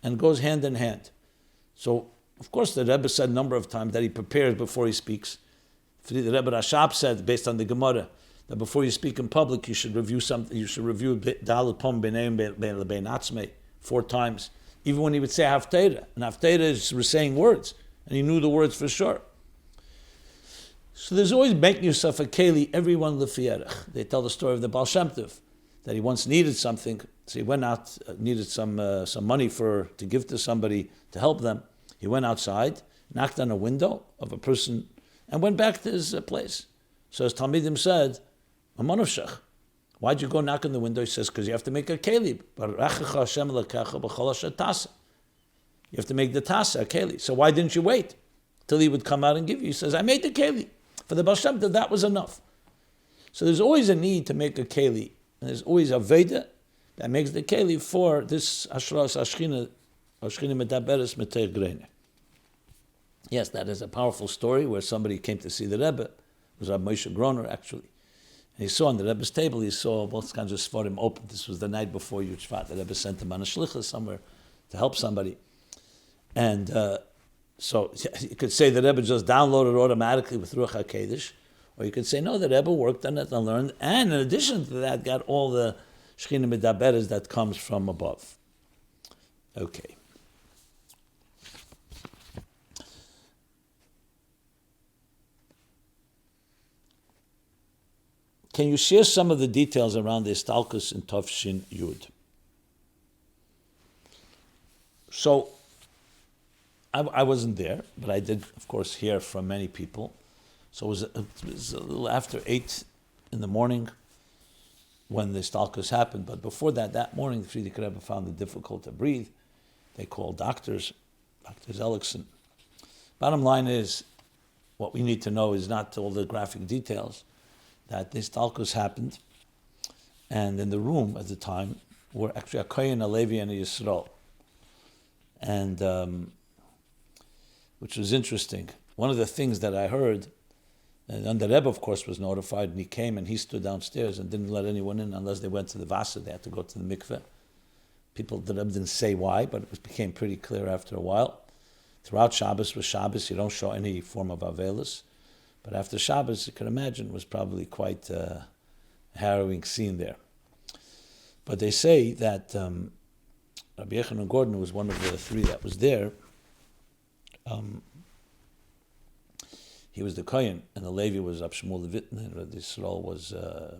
and goes hand in hand. So, of course, the Rebbe said a number of times that he prepares before he speaks. The Rebbe Rashab said, based on the Gemara, that before you speak in public, you should review something. You should review Dalet Pom B'neim Be'en Atzmei 4 times. Even when he would say Haftarah, and Haftarah is saying words, and he knew the words for sure. So there's always making yourself a keli, everyone lefiyerech. They tell the story of the Baal Shem Tov, that he once needed something, so he went out, needed some money to give to somebody to help them. He went outside, knocked on a window of a person, and went back to his place. So his Talmidim said, Amanavshach, why'd you go knock on the window? He says, because you have to make a keli. You have to make the tasa, a keli. So why didn't you wait till he would come out and give you? He says, I made the keli. For the Baal Shem Tov, that was enough. So there's always a need to make a keli. And there's always a Veda that makes the keli for this Ashras Ashchina Medaberes Meteir Greine. Yes, that is a powerful story where somebody came to see the Rebbe. It was Rabbi Moshe Groner, actually. And he saw on the Rebbe's table, he saw both kinds of Sforim open. This was the night before Yud Shevat. The Rebbe sent him on a shlichus somewhere to help somebody. And so you could say the Rebbe just downloaded automatically with Ruach HaKodesh, or you could say, no, the Rebbe worked on it and learned, and in addition to that, got all the shechina medaberes that comes from above. Okay. Can you share some of the details around the Stalkers in Tov Yud? So, I wasn't there, but I did, of course, hear from many people. So it was a little after 8 in the morning when the Stalkers happened. But before that morning, the Frierdiker Rebbe found it difficult to breathe. They called doctors, Dr. Ellickson. Bottom line is, what we need to know is not all the graphic details, that the Stalkers happened. And in the room at the time were actually a Kohen, a Levi, and a Yisrael. And which was interesting. One of the things that I heard, and the Rebbe, of course, was notified, and he came and he stood downstairs and didn't let anyone in unless they went to the Vasa. They had to go to the mikveh. The Rebbe didn't say why, but it became pretty clear after a while. Throughout Shabbos was Shabbos, you don't show any form of Avelis. But after Shabbos, you can imagine, was probably quite a harrowing scene there. But they say that Rabbi Yechanan Gordon was one of the 3 that was there. He was the Kohen, and the Levi was Rab Shmuel Levittin, and Rabbi Yisrael was I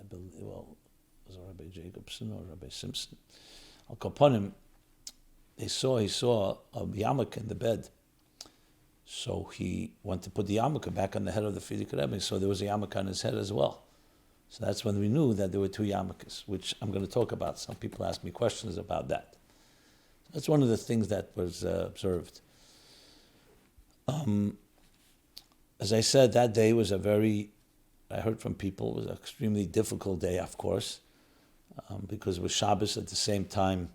believe, was it Rabbi Jacobson or Rabbi Simpson? Al Kaponim, he saw a yarmulke in the bed. So he went to put the yarmulke back on the head of the Frierdiker Rebbe, so there was a yarmulke on his head as well. So that's when we knew that there were 2 yarmulkes, which I'm going to talk about. Some people ask me questions about that. That's one of the things that was observed. As I said, that day was I heard from people, it was an extremely difficult day, of course, because it was Shabbos at the same time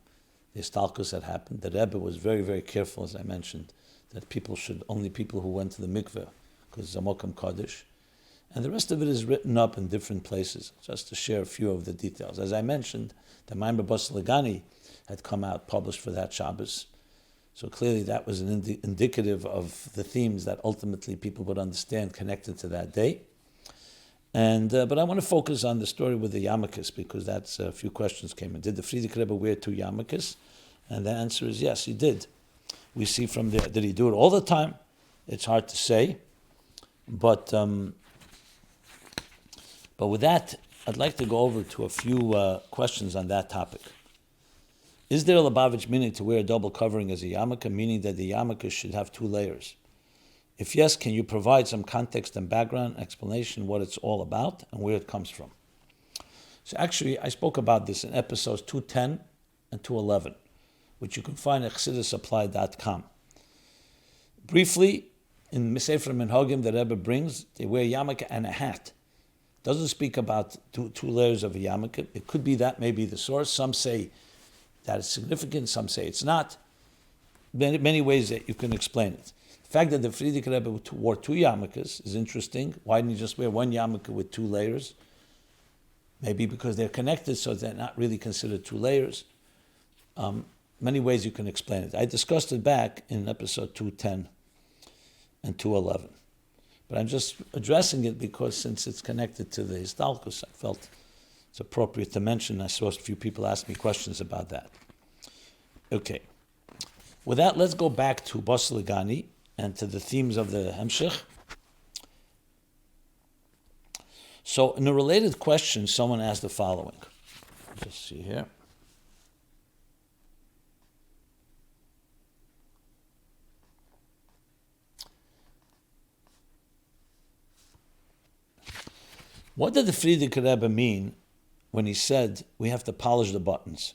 the Stalkers had happened. The Rebbe was very, very careful, as I mentioned, that only people who went to the mikveh, because it's a Mokum Kaddish. And the rest of it is written up in different places, just to share a few of the details. As I mentioned, the maamar Basi L'Gani had come out, published for that Shabbos. So clearly that was an indicative of the themes that ultimately people would understand connected to that day. And but I want to focus on the story with the yarmulkes, because that's a few questions came in. Did the Frierdiker Rebbe wear 2 yarmulkes? And the answer is yes, he did. We see from there. Did he do it all the time? It's hard to say. But with that, I'd like to go over to a few questions on that topic. Is there a Lubavitch minhag to wear a double covering as a yarmulke, meaning that the yarmulke should have 2 layers? If yes, can you provide some context and background explanation what it's all about and where it comes from? So actually, I spoke about this in episodes 210 and 211, which you can find at chassidusupply.com. Briefly, in Sefer Minhagim, the Rebbe brings, they wear yarmulke and a hat. Doesn't speak about two layers of a yarmulke. It could be that, maybe the source. Some say that it's significant, some say it's not. Many ways that you can explain it. The fact that the Frierdiker Rebbe wore two yarmulkes is interesting. Why didn't he just wear one yarmulke with two layers? Maybe because they're connected, so they're not really considered two layers. Many ways you can explain it. I discussed it back in episode 210 and 211. But I'm just addressing it because since it's connected to the histalkus, I felt it's appropriate to mention. I saw a few people ask me questions about that. Okay. With that, let's go back to Basi L'Gani and to the themes of the Hemshech. So in a related question, someone asked the following. Just see here. What did the Frierdiker Rebbe mean when he said we have to polish the buttons?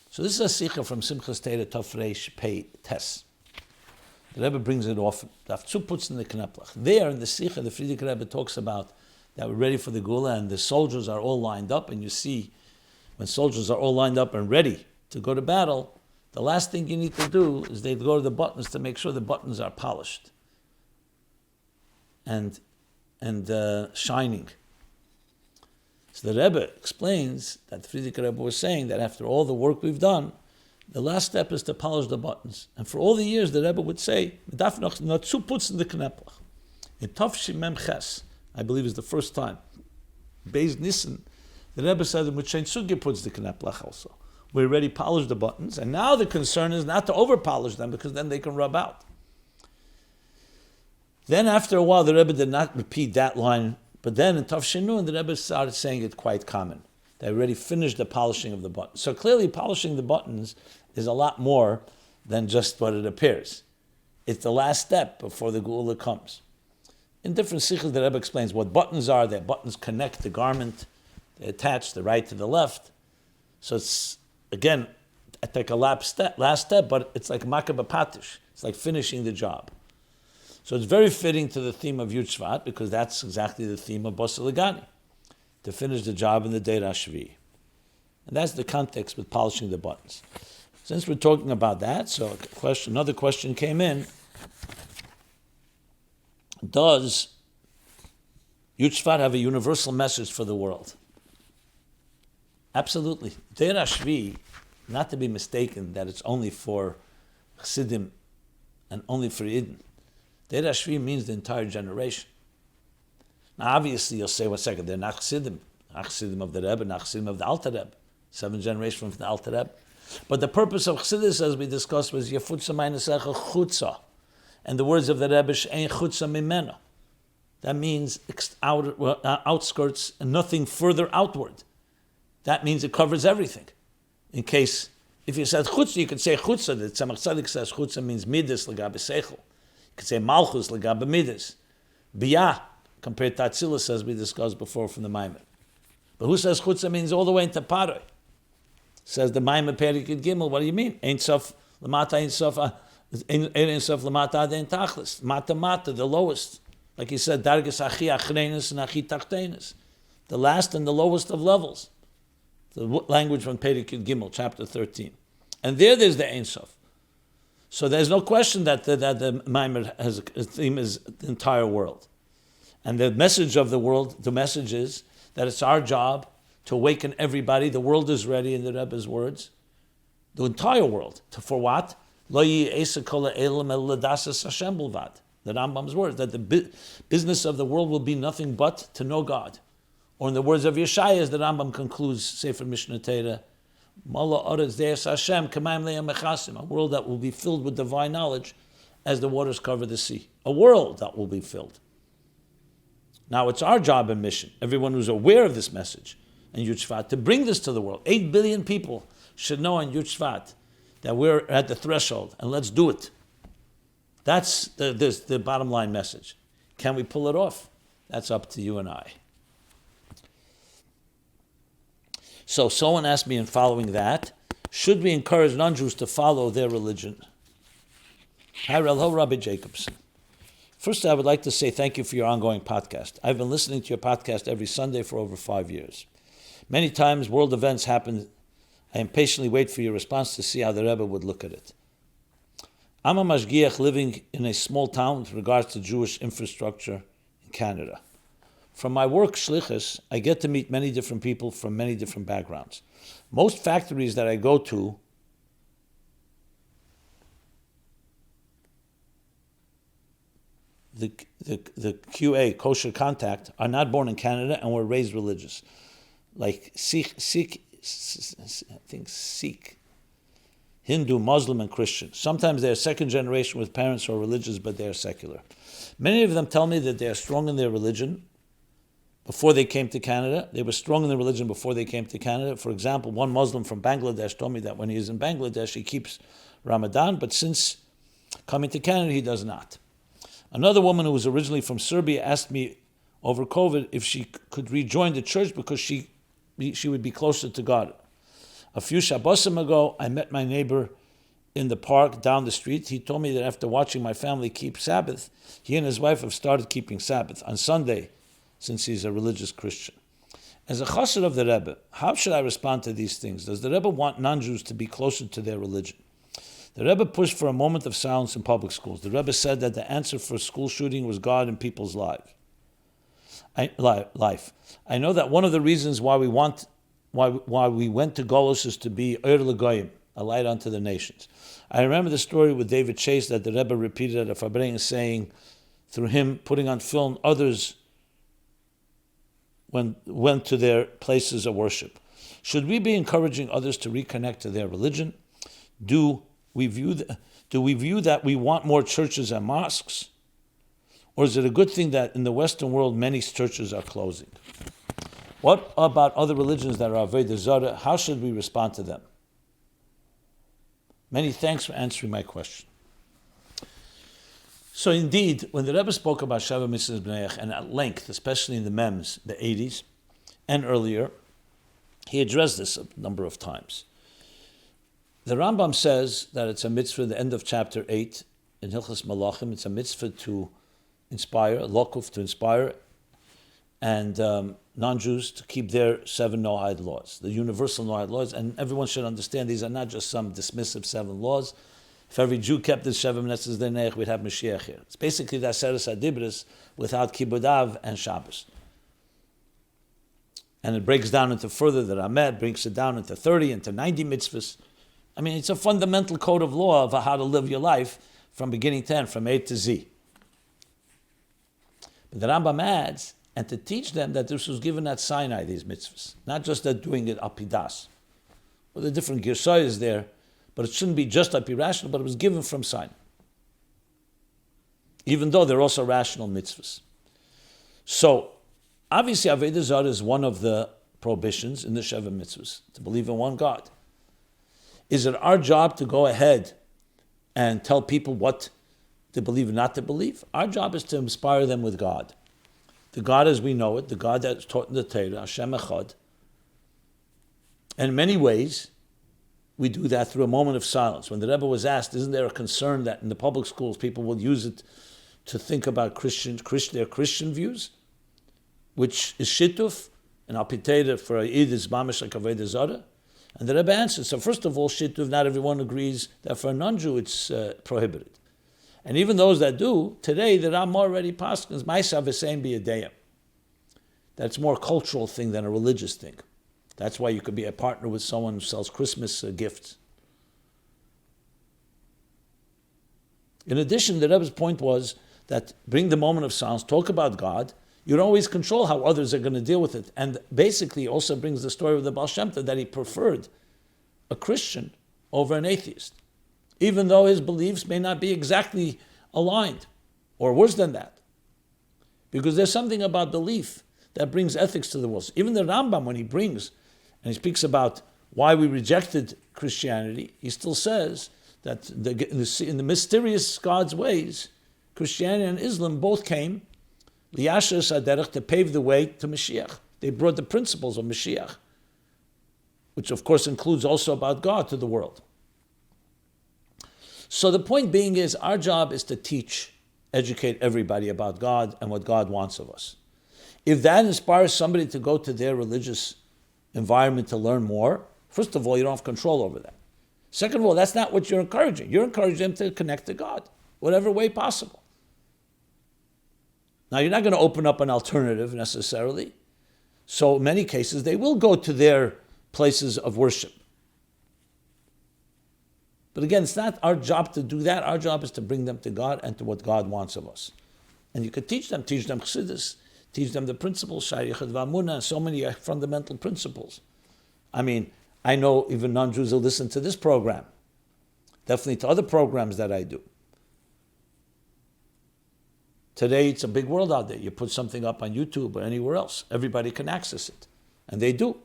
So this is a sikha from Simchas Torah Tov Reish Pei Tes. The Rebbe brings it often. There in the sikha, the Frierdiker Rebbe talks about that we're ready for the Gula and the soldiers are all lined up, and you see when soldiers are all lined up and ready to go to battle, the last thing you need to do is they go to the buttons to make sure the buttons are polished and shining. So the Rebbe explains that the Frierdiker Rebbe was saying that after all the work we've done, the last step is to polish the buttons. And for all the years, the Rebbe would say, in Tafshi Mem Ches, I believe is the first time, Beis Nissen, the Rebbe said in Mutshain Sugi puts the kneplach also. We already polished the buttons, and now the concern is not to over-polish them, because then they can rub out. Then after a while, the Rebbe did not repeat that line, but then in Tafshinun, the Rebbe started saying it quite common. They already finished the polishing of the buttons. So clearly, polishing the buttons is a lot more than just what it appears. It's the last step before the Geula comes. In different sikhs, the Rebbe explains what buttons are. Their buttons connect the garment. They attach the right to the left. So it's, again, I take a last step, but it's like makab patish. It's like finishing the job. So it's very fitting to the theme of Yud Shevat, because that's exactly the theme of Basi L'Gani, to finish the job in the Day Rashvi. And that's the context with polishing the buttons. Since we're talking about that, so another question came in. Does Yud Shevat have a universal message for the world? Absolutely. Day Rashvi, not to be mistaken that it's only for Chassidim and only for Yidden. Day Rashvi means the entire generation. Now, obviously, you'll say, 1 second, they're not Chassidim of the Rebbe, not Chassidim of the Alter Rebbe, 7 generations from the Alter Rebbe. But the purpose of Chassidus, as we discussed, was Yefutza Meinesecha Chutza. And the words of the Rebbe, She'ein Chutza Mimena. That means outskirts and nothing further outward. That means it covers everything. In case, if you said Chutza, you could say Chutza. The Tzemach Tzedek says Chutza means Midas L'gabe Seichel. You could say Malchus L'gabe Midas. Biyah, compared to Atzilus, as we discussed before from the maamar. But who says Chutza means all the way into Paroi? Says the maamar Perik Yud Gimel, what do you mean? Ein Sof L'mata Ein Sof Ein Sof L'mata Ad Ein Tachlis. Mata, the lowest. Like he said, Dargas Achi Achreinis and Achi Tachtenis. The last and the lowest of levels. The language from Perik Yud Gimel, chapter 13. And there's the Ein Sof. So there's no question that the maamar has a theme is the entire world. And the message of the world, the message is that it's our job to awaken everybody. The world is ready, in the Rebbe's words. The entire world. For what? Lo yi'esa kol ha'elam el l'dasas Hashem b'lvad. The Rambam's words, that the business of the world will be nothing but to know God. Or in the words of Yeshaya, as the Rambam concludes, Sefer Mishnah Torah, Mala Oretz Deis Hashem K'mayim Le'yam Mechasim, a world that will be filled with divine knowledge as the waters cover the sea. A world that will be filled. Now it's our job and mission, everyone who's aware of this message in Yud Shevat, to bring this to the world. 8 billion people should know in Yud Shevat that we're at the threshold, and let's do it. That's the bottom line message. Can we pull it off? That's up to you and I. So someone asked me in following that, should we encourage non-Jews to follow their religion? Hi, Rabbi Jacobson. First, I would like to say thank you for your ongoing podcast. I've been listening to your podcast every Sunday for over 5 years. Many times world events happen. I impatiently wait for your response to see how the Rebbe would look at it. I'm a mashgiach living in a small town with regards to Jewish infrastructure in Canada. From my work shlichus, I get to meet many different people from many different backgrounds. Most factories that I go to the QA, kosher contact, are not born in Canada and were raised religious. Like Sikh, Hindu, Muslim, and Christian. Sometimes they are second generation with parents who are religious, but they are secular. Many of them tell me that they are strong in their religion before they came to Canada. They were strong in their religion before they came to Canada. For example, one Muslim from Bangladesh told me that when he is in Bangladesh, he keeps Ramadan, but since coming to Canada, he does not. Another woman who was originally from Serbia asked me over COVID if she could rejoin the church because she would be closer to God. A few Shabbosim ago, I met my neighbor in the park down the street. He told me that after watching my family keep Sabbath, he and his wife have started keeping Sabbath on Sunday, since he's a religious Christian. As a chassid of the Rebbe, how should I respond to these things? Does the Rebbe want non-Jews to be closer to their religion? The Rebbe pushed for a moment of silence in public schools. The Rebbe said that the answer for school shooting was God in people's life. I know that one of the reasons why we went to Golos is to be Or L'Goyim, a light unto the nations. I remember the story with David Chase that the Rebbe repeated at a Fabrengen, saying, through him putting on film, others went to their places of worship. Should we be encouraging others to reconnect to their religion? Do we view that we want more churches and mosques? Or is it a good thing that in the Western world many churches are closing? What about other religions that are Avodah Zarah? How should we respond to them? Many thanks for answering my question. So indeed, when the Rebbe spoke about Sheva Mitzvahs B'neiach, and at length, especially in the Mems, the 80s, and earlier, he addressed this a number of times. The Rambam says that it's a mitzvah, the end of chapter 8 in Hilchos Malachim, it's a mitzvah to inspire, lokuf, to inspire, and non-Jews to keep their 7 Noahide laws, the universal Noahide laws, and everyone should understand these are not just some dismissive 7 laws. If every Jew kept the Sheva Mitzvahs B'neiach, we'd have Mashiach here. It's basically the Aseres HaDibros without Kibud Av and Shabbos. And it breaks down into further, the Ramed breaks it down into 30, into 90 mitzvahs. I mean, it's a fundamental code of law of how to live your life from beginning to end, from A to Z. But the Rambam adds, and to teach them that this was given at Sinai, these mitzvahs, not just that doing it apidas. Well, the different girsayas there, but it shouldn't be just irrational, but it was given from Sinai. Even though they're also rational mitzvahs. So, obviously, Avodah Zarah is one of the prohibitions in the Sheva mitzvahs, to believe in one God. Is it our job to go ahead and tell people what to believe and not to believe? Our job is to inspire them with God. The God as we know it, the God that's taught in the Torah, Hashem Echad. And in many ways, we do that through a moment of silence. When the Rebbe was asked, isn't there a concern that in the public schools people will use it to think about their Christian views, which is shituf, and apiteda for a Yid is mamish like Avodah Zarah? And the Rebbe answered, so first of all, shituf, not everyone agrees that for a non-Jew it's prohibited. And even those that do, today the Ram already paskins, Ma'asav v'sein b'yadeyim. That's more a cultural thing than a religious thing. That's why you could be a partner with someone who sells Christmas gifts. In addition, the Rebbe's point was that bring the moment of silence, talk about God. You don't always control how others are going to deal with it. And basically also brings the story of the Baal Shem Tov that he preferred a Christian over an atheist, even though his beliefs may not be exactly aligned, or worse than that. Because there's something about belief that brings ethics to the world. Even the Rambam, when he brings, and he speaks about why we rejected Christianity, he still says that in the mysterious God's ways, Christianity and Islam both came liyasher saderech, to pave the way to Mashiach. They brought the principles of Mashiach, which of course includes also about God, to the world. So the point being is, our job is to teach, educate everybody about God and what God wants of us. If that inspires somebody to go to their religious environment to learn more, first of all, you don't have control over that. Second of all, that's not what you're encouraging. You're encouraging them to connect to God, whatever way possible. Now, you're not going to open up an alternative necessarily. So in many cases, they will go to their places of worship. But again, it's not our job to do that. Our job is to bring them to God and to what God wants of us. And you could teach them Chassidus, teach them the principles, Shayrichut V'Amunah, and so many fundamental principles. I mean, I know even non-Jews will listen to this program, definitely to other programs that I do. Today, it's a big world out there. You put something up on YouTube or anywhere else, everybody can access it. And they do.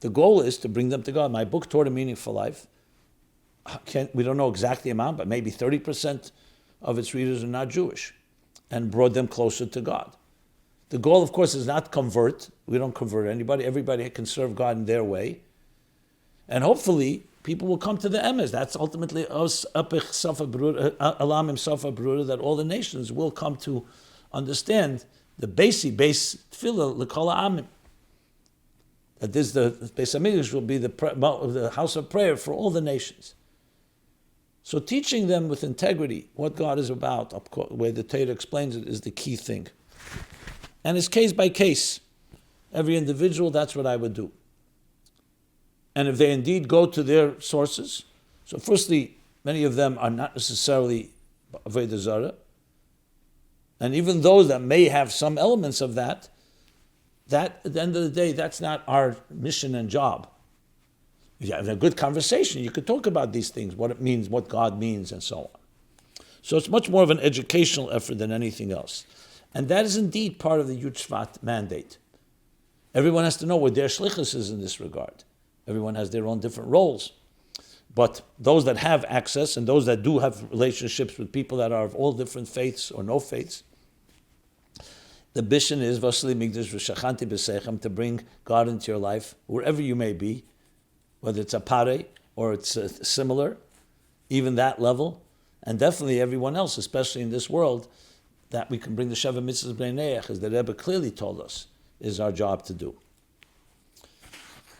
The goal is to bring them to God. My book, Toward a Meaningful Life, we don't know exactly the amount, but maybe 30% of its readers are not Jewish, and brought them closer to God. The goal, of course, is not convert. We don't convert anybody. Everybody can serve God in their way. And hopefully, people will come to the emes. That's ultimately that all the nations will come to understand the base tefillah l'kol ha'amim. That this, the Beis Hamikdash will be the house of prayer for all the nations. So teaching them with integrity what God is about, the way the Torah explains it, is the key thing. And it's case by case. Every individual, that's what I would do. And if they indeed go to their sources, so firstly, many of them are not necessarily Avodah Zarah, and even those that may have some elements of that, at the end of the day, that's not our mission and job. If you have a good conversation, you could talk about these things, what it means, what God means, and so on. So it's much more of an educational effort than anything else. And that is indeed part of the Yud Shevat mandate. Everyone has to know what their shlichus is in this regard. Everyone has their own different roles. But those that have access and those that do have relationships with people that are of all different faiths or no faiths, the mission is Basi L'Gani v'shachanti b'seichem, to bring God into your life, wherever you may be, whether it's a pare or it's similar, even that level, and definitely everyone else, especially in this world, that we can bring the Sheva Mitzvahs B'nei Neach, as the Rebbe clearly told us, is our job to do.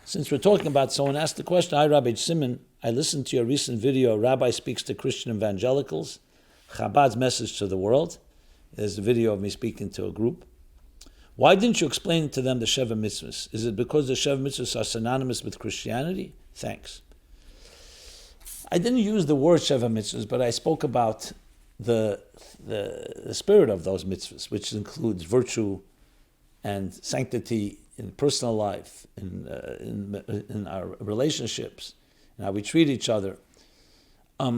Since we're talking about, someone asked the question, hi Rabbi Simon, I listened to your recent video, a rabbi speaks to Christian evangelicals, Chabad's message to the world. There's a video of me speaking to a group. Why didn't you explain to them the Sheva Mitzvahs? Is it because the Sheva Mitzvahs are synonymous with Christianity? Thanks. I didn't use the word Sheva Mitzvahs, but I spoke about the spirit of those mitzvahs, which includes virtue and sanctity in personal life, in our relationships, and how we treat each other. I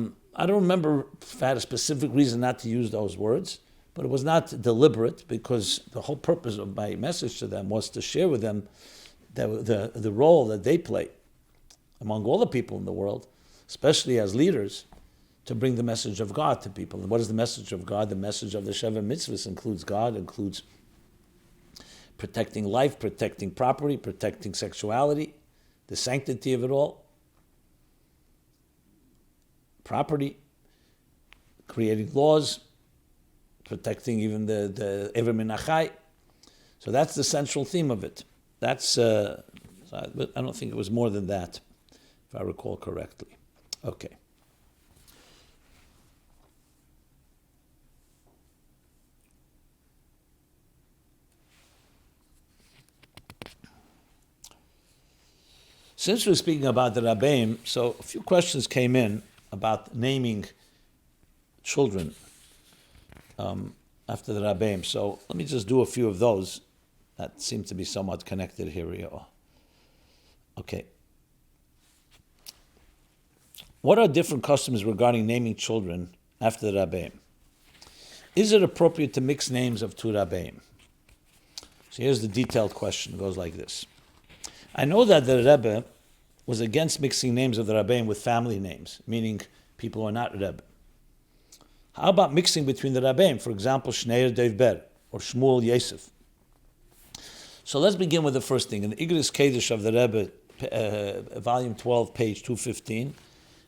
don't remember if I had a specific reason not to use those words, but it was not deliberate, because the whole purpose of my message to them was to share with them the role that they play among all the people in the world, especially as leaders, to bring the message of God to people. And what is the message of God? The message of the Sheva Mitzvahs includes God, includes protecting life, protecting property, protecting sexuality, the sanctity of it all, property, creating laws, protecting even the Ever Minachai. So that's the central theme of it. That's, I don't think it was more than that, if I recall correctly. Okay. Since we're speaking about the Rabbeim, so a few questions came in about naming children after the Rabbeim. So let me just do a few of those that seem to be somewhat connected here. Okay. What are different customs regarding naming children after the Rabbeim? Is it appropriate to mix names of two Rabbeim? So here's the detailed question. It goes like this. I know that the Rebbe was against mixing names of the Rabbeim with family names, meaning people who are not Rebbe. How about mixing between the Rabbeim, for example, Shneir Devber or Shmuel Yosef? So let's begin with the first thing. In the Igris Kedesh of the Rebbe, volume 12, page 215,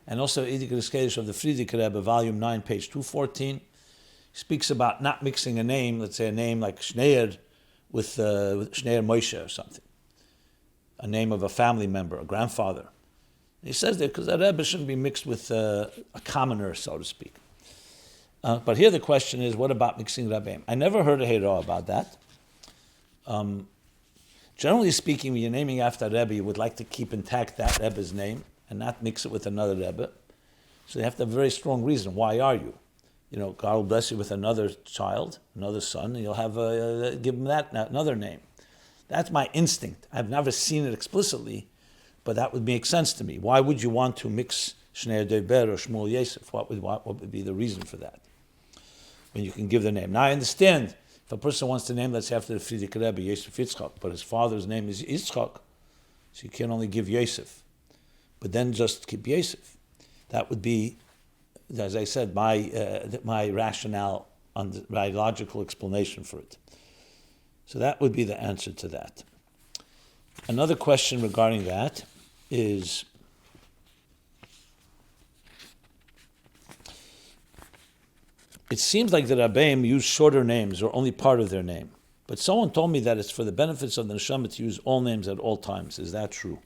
and also Igris Kedesh of the Frierdiker Rebbe, volume 9, page 214, speaks about not mixing a name, let's say a name like Shneir with Shneir Moshe or something, a name of a family member, a grandfather. He says that because a Rebbe shouldn't be mixed with a commoner, so to speak. But here the question is, what about mixing Rabbeim? I never heard a Heira about that. Generally speaking, when you're naming after a Rebbe, you would like to keep intact that Rebbe's name and not mix it with another Rebbe. So you have to have a very strong reason. Why are you? God will bless you with another child, another son, and you'll have give him that another name. That's my instinct. I've never seen it explicitly, but that would make sense to me. Why would you want to mix Shneir Devber or Shmuel Yosef? What would be the reason for that? When you can give the name. Now I understand if a person wants to name, let's say after the Frierdiker Rebbe, Yosef Yitzchak, but his father's name is Yitzchak, so you can only give Yosef. But then just keep Yosef. That would be, as I said, my rationale, my logical explanation for it. So that would be the answer to that. Another question regarding that is, it seems like the Rabbeim use shorter names or only part of their name. But someone told me that it's for the benefits of the neshama to use all names at all times. Is that true?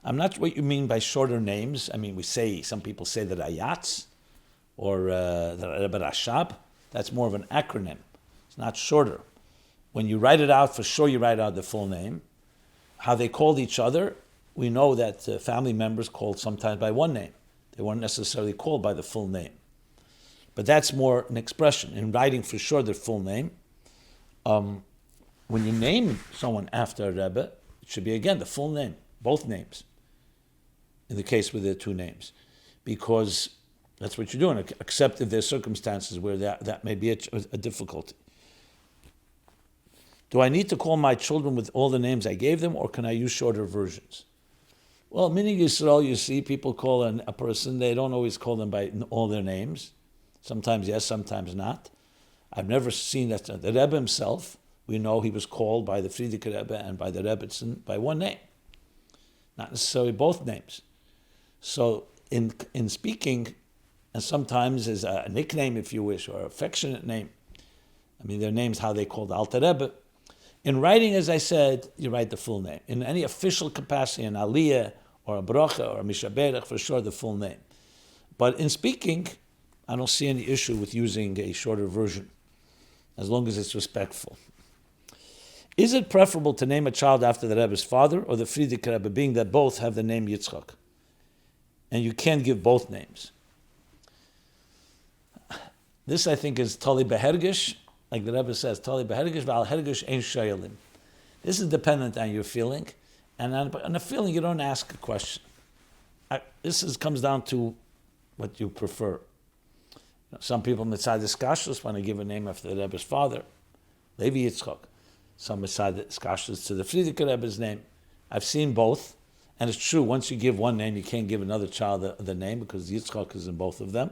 I'm not sure what you mean by shorter names. I mean, some people say the Rayatz or the Rebbe Rashab. That's more of an acronym. It's not shorter. When you write it out, for sure you write out the full name. How they called each other, we know that family members called sometimes by one name. They weren't necessarily called by the full name. But that's more an expression. In writing for sure their full name, when you name someone after a Rebbe, it should be, again, the full name, both names, in the case with their two names. Because that's what you're doing, except if there's circumstances where that may be a difficulty. Do I need to call my children with all the names I gave them, or can I use shorter versions? Well, minhag Yisrael, you see, people call a person, they don't always call them by all their names. Sometimes yes, sometimes not. I've never seen that. The Rebbe himself, we know he was called by the Frierdiker Rebbe and by the Rebbetzin by one name, not necessarily both names. So in speaking, and sometimes is a nickname, if you wish, or an affectionate name. I mean, their names, how they called Alter Rebbe. In writing, as I said, you write the full name. In any official capacity, an aliyah or a bracha or a mishaberach, for sure the full name. But in speaking, I don't see any issue with using a shorter version, as long as it's respectful. Is it preferable to name a child after the Rebbe's father or the Frierdiker Rebbe, being that both have the name Yitzchak? And you can't give both names. This, I think, is Tali Behergish, like the Rebbe says, Tali Behergish, Val Hergish Ein Shayalim. This is dependent on your feeling, and on a feeling you don't ask a question. Comes down to what you prefer. Some people mitzad Skashus want to give a name after the Rebbe's father, Levi Yitzchak. Some mitzad Skashus to the Frierdiker Rebbe's name. I've seen both, and it's true. Once you give one name, you can't give another child the name because Yitzchak is in both of them.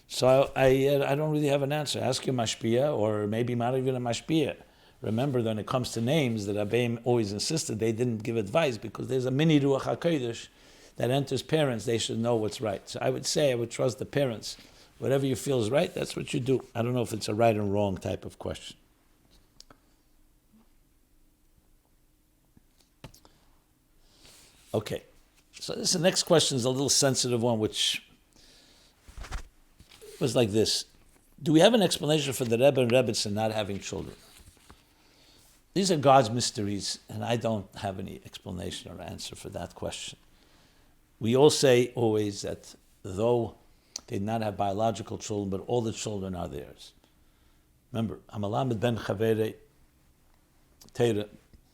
So I don't really have an answer. Ask your mashpia, or maybe not even a mashpia. Remember, when it comes to names, the Rabbeim always insisted they didn't give advice because there's a mini ruach hakodesh that enters parents. They should know what's right. So I would trust the parents. Whatever you feel is right, that's what you do. I don't know if it's a right and wrong type of question. Okay, so the next question is a little sensitive one, which was like this. Do we have an explanation for the Rebbe and Rebbetzin not having children? These are God's mysteries, and I don't have any explanation or answer for that question. We all say always that though they did not have biological children, but all the children are theirs. Remember, Hamalamed ben Chavere Teira,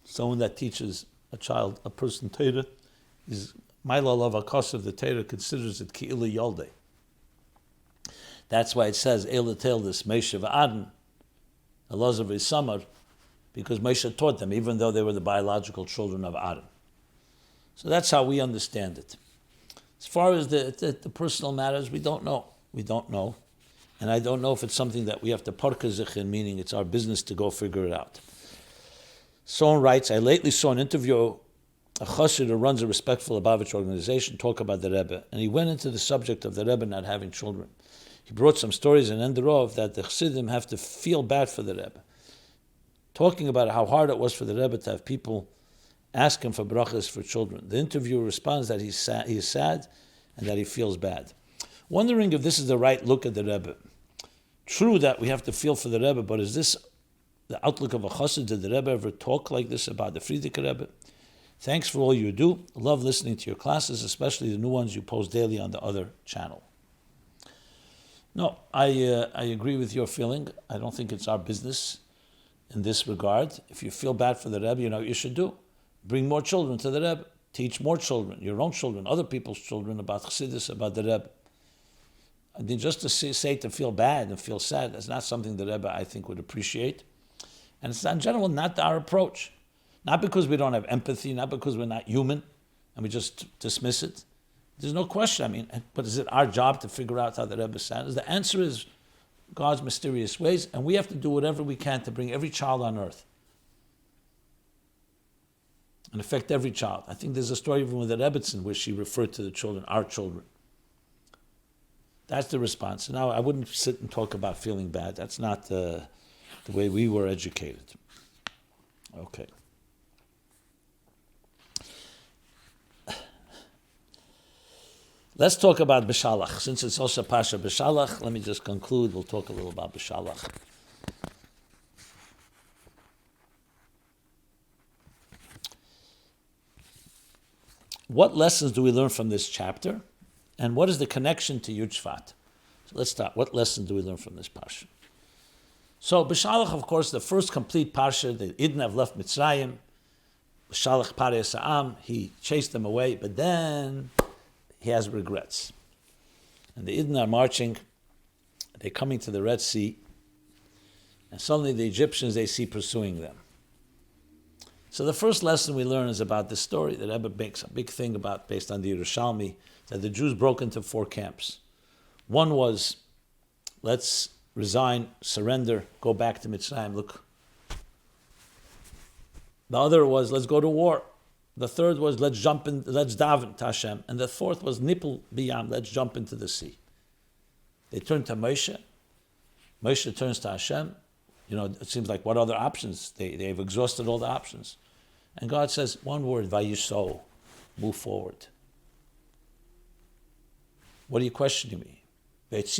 someone that teaches a person Teira, is Maila Lav HaKos of the Teira considers it Ki'ila Yalde. That's why it says, Eila Tel this Moshe v'Aaron, Elazar v'Isamar, because Moshe taught them, even though they were the biological children of Aaron. So that's how we understand it. As far as the personal matters, we don't know. We don't know. And I don't know if it's something that we have to parkezich, meaning it's our business to go figure it out. Someone writes, I lately saw an interview, a chassid who runs a respectful Lubavitch organization, talk about the Rebbe, and he went into the subject of the Rebbe not having children. He brought some stories and ended off that the chassidim have to feel bad for the Rebbe, talking about how hard it was for the Rebbe to have people ask him for brachas for children. The interviewer responds that he is sad and that he feels bad. Wondering if this is the right look at the Rebbe. True that we have to feel for the Rebbe, but is this the outlook of a chassid? Did the Rebbe ever talk like this about the Frierdiker Rebbe? Thanks for all you do. Love listening to your classes, especially the new ones you post daily on the other channel. No, I agree with your feeling. I don't think it's our business in this regard. If you feel bad for the Rebbe, you know what you should do. Bring more children to the Rebbe. Teach more children, your own children, other people's children about Chassidus, about the Rebbe. I mean, just to say to feel bad and feel sad, that's not something the Rebbe, I think, would appreciate. And it's in general not our approach. Not because we don't have empathy, not because we're not human, and we just dismiss it. There's no question, I mean, but is it our job to figure out how the Rebbe sounds? The answer is God's mysterious ways, and we have to do whatever we can to bring every child on earth and affect every child. I think there's a story even with the Rebbetzin where she referred to the children, our children. That's the response. Now, I wouldn't sit and talk about feeling bad. That's not the way we were educated. Okay. Let's talk about Beshalach. Since it's also Pasha Beshalach, let me just conclude. We'll talk a little about Beshalach. What lessons do we learn from this chapter? And what is the connection to Yud Shevat? So let's start. What lesson do we learn from this Pasha? So Beshalach, of course, the first complete Pasha, the Idn have left Mitzrayim. Beshalach Parei Sa'am, he chased them away, but then he has regrets. And the Idn are marching, they're coming to the Red Sea, and suddenly the Egyptians they see pursuing them. So the first lesson we learn is about this story that Rebbe makes a big thing about, based on the Yerushalmi, that the Jews broke into 4 camps. One was, let's resign, surrender, go back to Mitzrayim, look. The other was, let's go to war. The third was, let's daven to Hashem. And the fourth was, nipul biyam, let's jump into the sea. They turned to Moshe. Moshe turns to Hashem. You know, it seems like, what other options? They've exhausted all the options. And God says, one word, vayisho, move forward. What are you questioning me? Took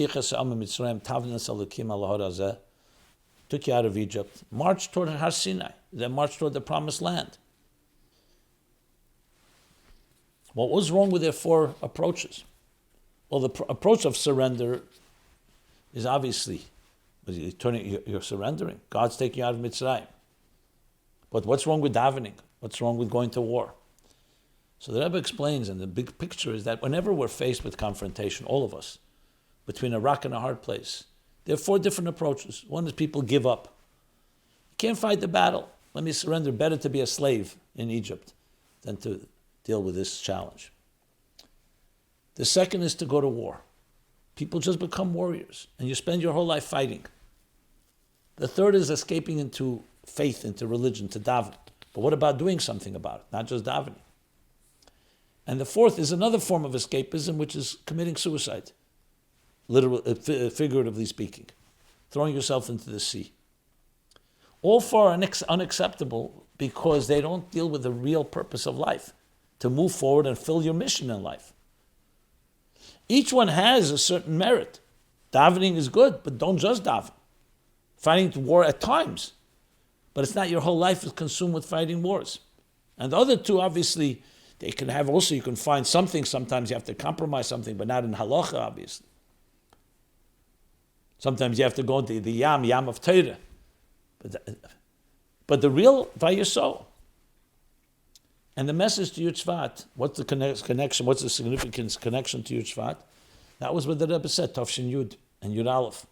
you out of Egypt, marched toward Har Sinai, then marched toward the promised land. What was wrong with their 4 approaches? Well, the approach of surrender is obviously, you're surrendering. God's taking you out of Mitzrayim. But what's wrong with davening? What's wrong with going to war? So the Rebbe explains, and the big picture is that whenever we're faced with confrontation, all of us, between a rock and a hard place, there are 4 different approaches. One is people give up. You can't fight the battle. Let me surrender. Better to be a slave in Egypt than to deal with this challenge. The second is to go to war. People just become warriors, and you spend your whole life fighting. The third is escaping into faith, into religion, to daven. But what about doing something about it, not just davening? And the fourth is another form of escapism, which is committing suicide, figuratively speaking, throwing yourself into the sea. All 4 are unacceptable because they don't deal with the real purpose of life, to move forward and fill your mission in life. Each one has a certain merit. Davening is good, but don't just daven. Fighting war at times, but it's not your whole life is consumed with fighting wars. And the other 2, obviously, they can have also, you can find something, sometimes you have to compromise something, but not in halacha, obviously. Sometimes you have to go into the yam of Torah. But the real vayisho. And the message to Yud Shevat, what's the connection, what's the significance connection to Yud Shevat? That was what the Rebbe said, Tafshin Yud and Yud Aleph.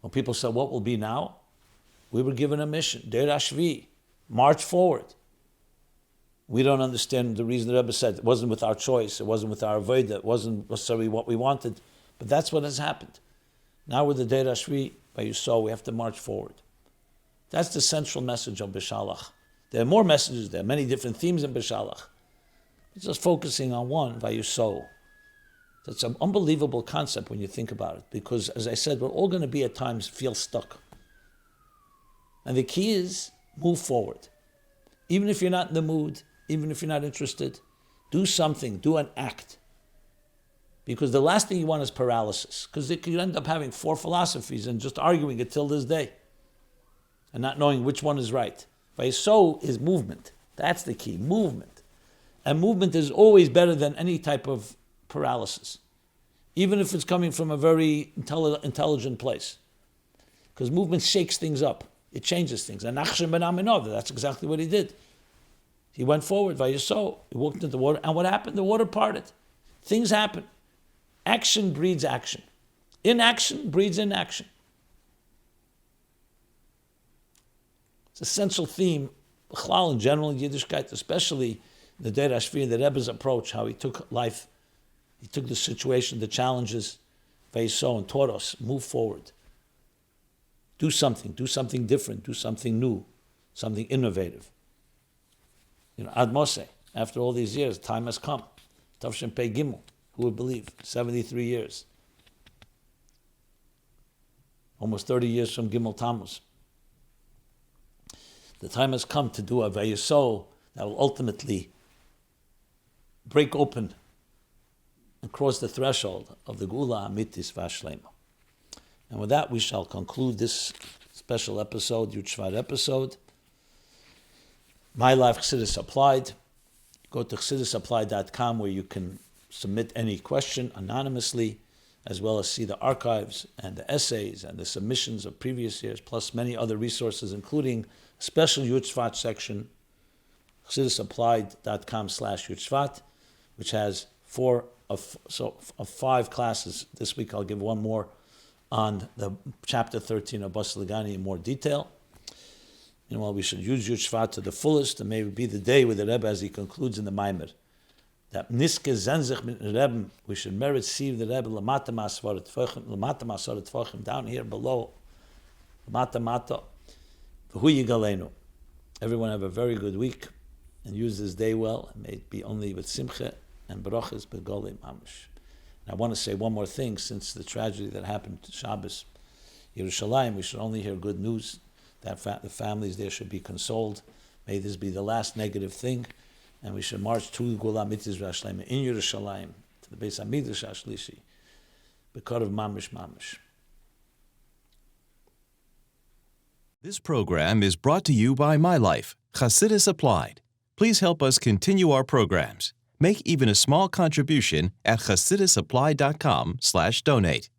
When people said, what will be now? We were given a mission, Der Ashvi, march forward. We don't understand the reason the Rebbe said it wasn't with our choice, it wasn't with our avodah, it wasn't necessarily what we wanted, but that's what has happened. Now with the Deir Hashvi, by Yisrael, we have to march forward. That's the central message of Bishalach. There are more messages, there are many different themes in Bishalach. It's just focusing on one, by Yisrael. That's an unbelievable concept when you think about it, because as I said, we're all going to be at times feel stuck. And the key is, move forward. Even if you're not in the mood, even if you're not interested, do something, do an act. Because the last thing you want is paralysis, because you could end up having 4 philosophies and just arguing it till this day, and not knowing which one is right. Vayso is movement. That's the key, movement. And movement is always better than any type of paralysis, even if it's coming from a very intelligent place. Because movement shakes things up. It changes things. And Nachshon ben Aminov, that's exactly what he did. He went forward, Vayiso, he walked into the water, and what happened? The water parted. Things happen. Action breeds action. Inaction breeds inaction. It's a central theme, B'chlal in general in Yiddishkeit, especially the Deir Hashvi, the Rebbe's approach, how he took life, he took the situation, the challenges, Vayiso, and taught us, move forward. Do something different, do something new, something innovative. Ad Moshe, after all these years, time has come. Tavshin Pei Gimel, who would believe? 73 years. Almost 30 years from Gimel Tammuz. The time has come to do a Vayiso that will ultimately break open and cross the threshold of the Gula Amitis Vashlema. And with that, we shall conclude this special episode, Yud Shevat episode. My Life Chassidus Applied. Go to chassidusapply.com where you can submit any question anonymously, as well as see the archives and the essays and the submissions of previous years, plus many other resources, including a special Yud Shevat section, chassidusapply.com/Yud Shevat, which has 4 of 5 classes. This week I'll give one more on the chapter 13 of Basi L'Gani in more detail. We should use Yud Shevat to the fullest, and maybe be the day with the Rebbe as he concludes in the maamar, that niske zenzich mit Rebbe, we should merit see the Rebbe lamata masvaret tvachim, down here below, lamata v'hu yigalenu. Everyone have a very good week, and use this day well, and may it be only with simcha and brachas begolim mamish. And I want to say one more thing, since the tragedy that happened to Shabbos, Yerushalayim, we should only hear good news, that the families there should be consoled. May this be the last negative thing, and we should march to Gula Mitzvah Shlema in Yerushalayim, to the Beis HaMikdash HaShlishi, because of mamish. This program is brought to you by My Life, Chassidus Applied. Please help us continue our programs. Make even a small contribution at chassidusapply.com/donate.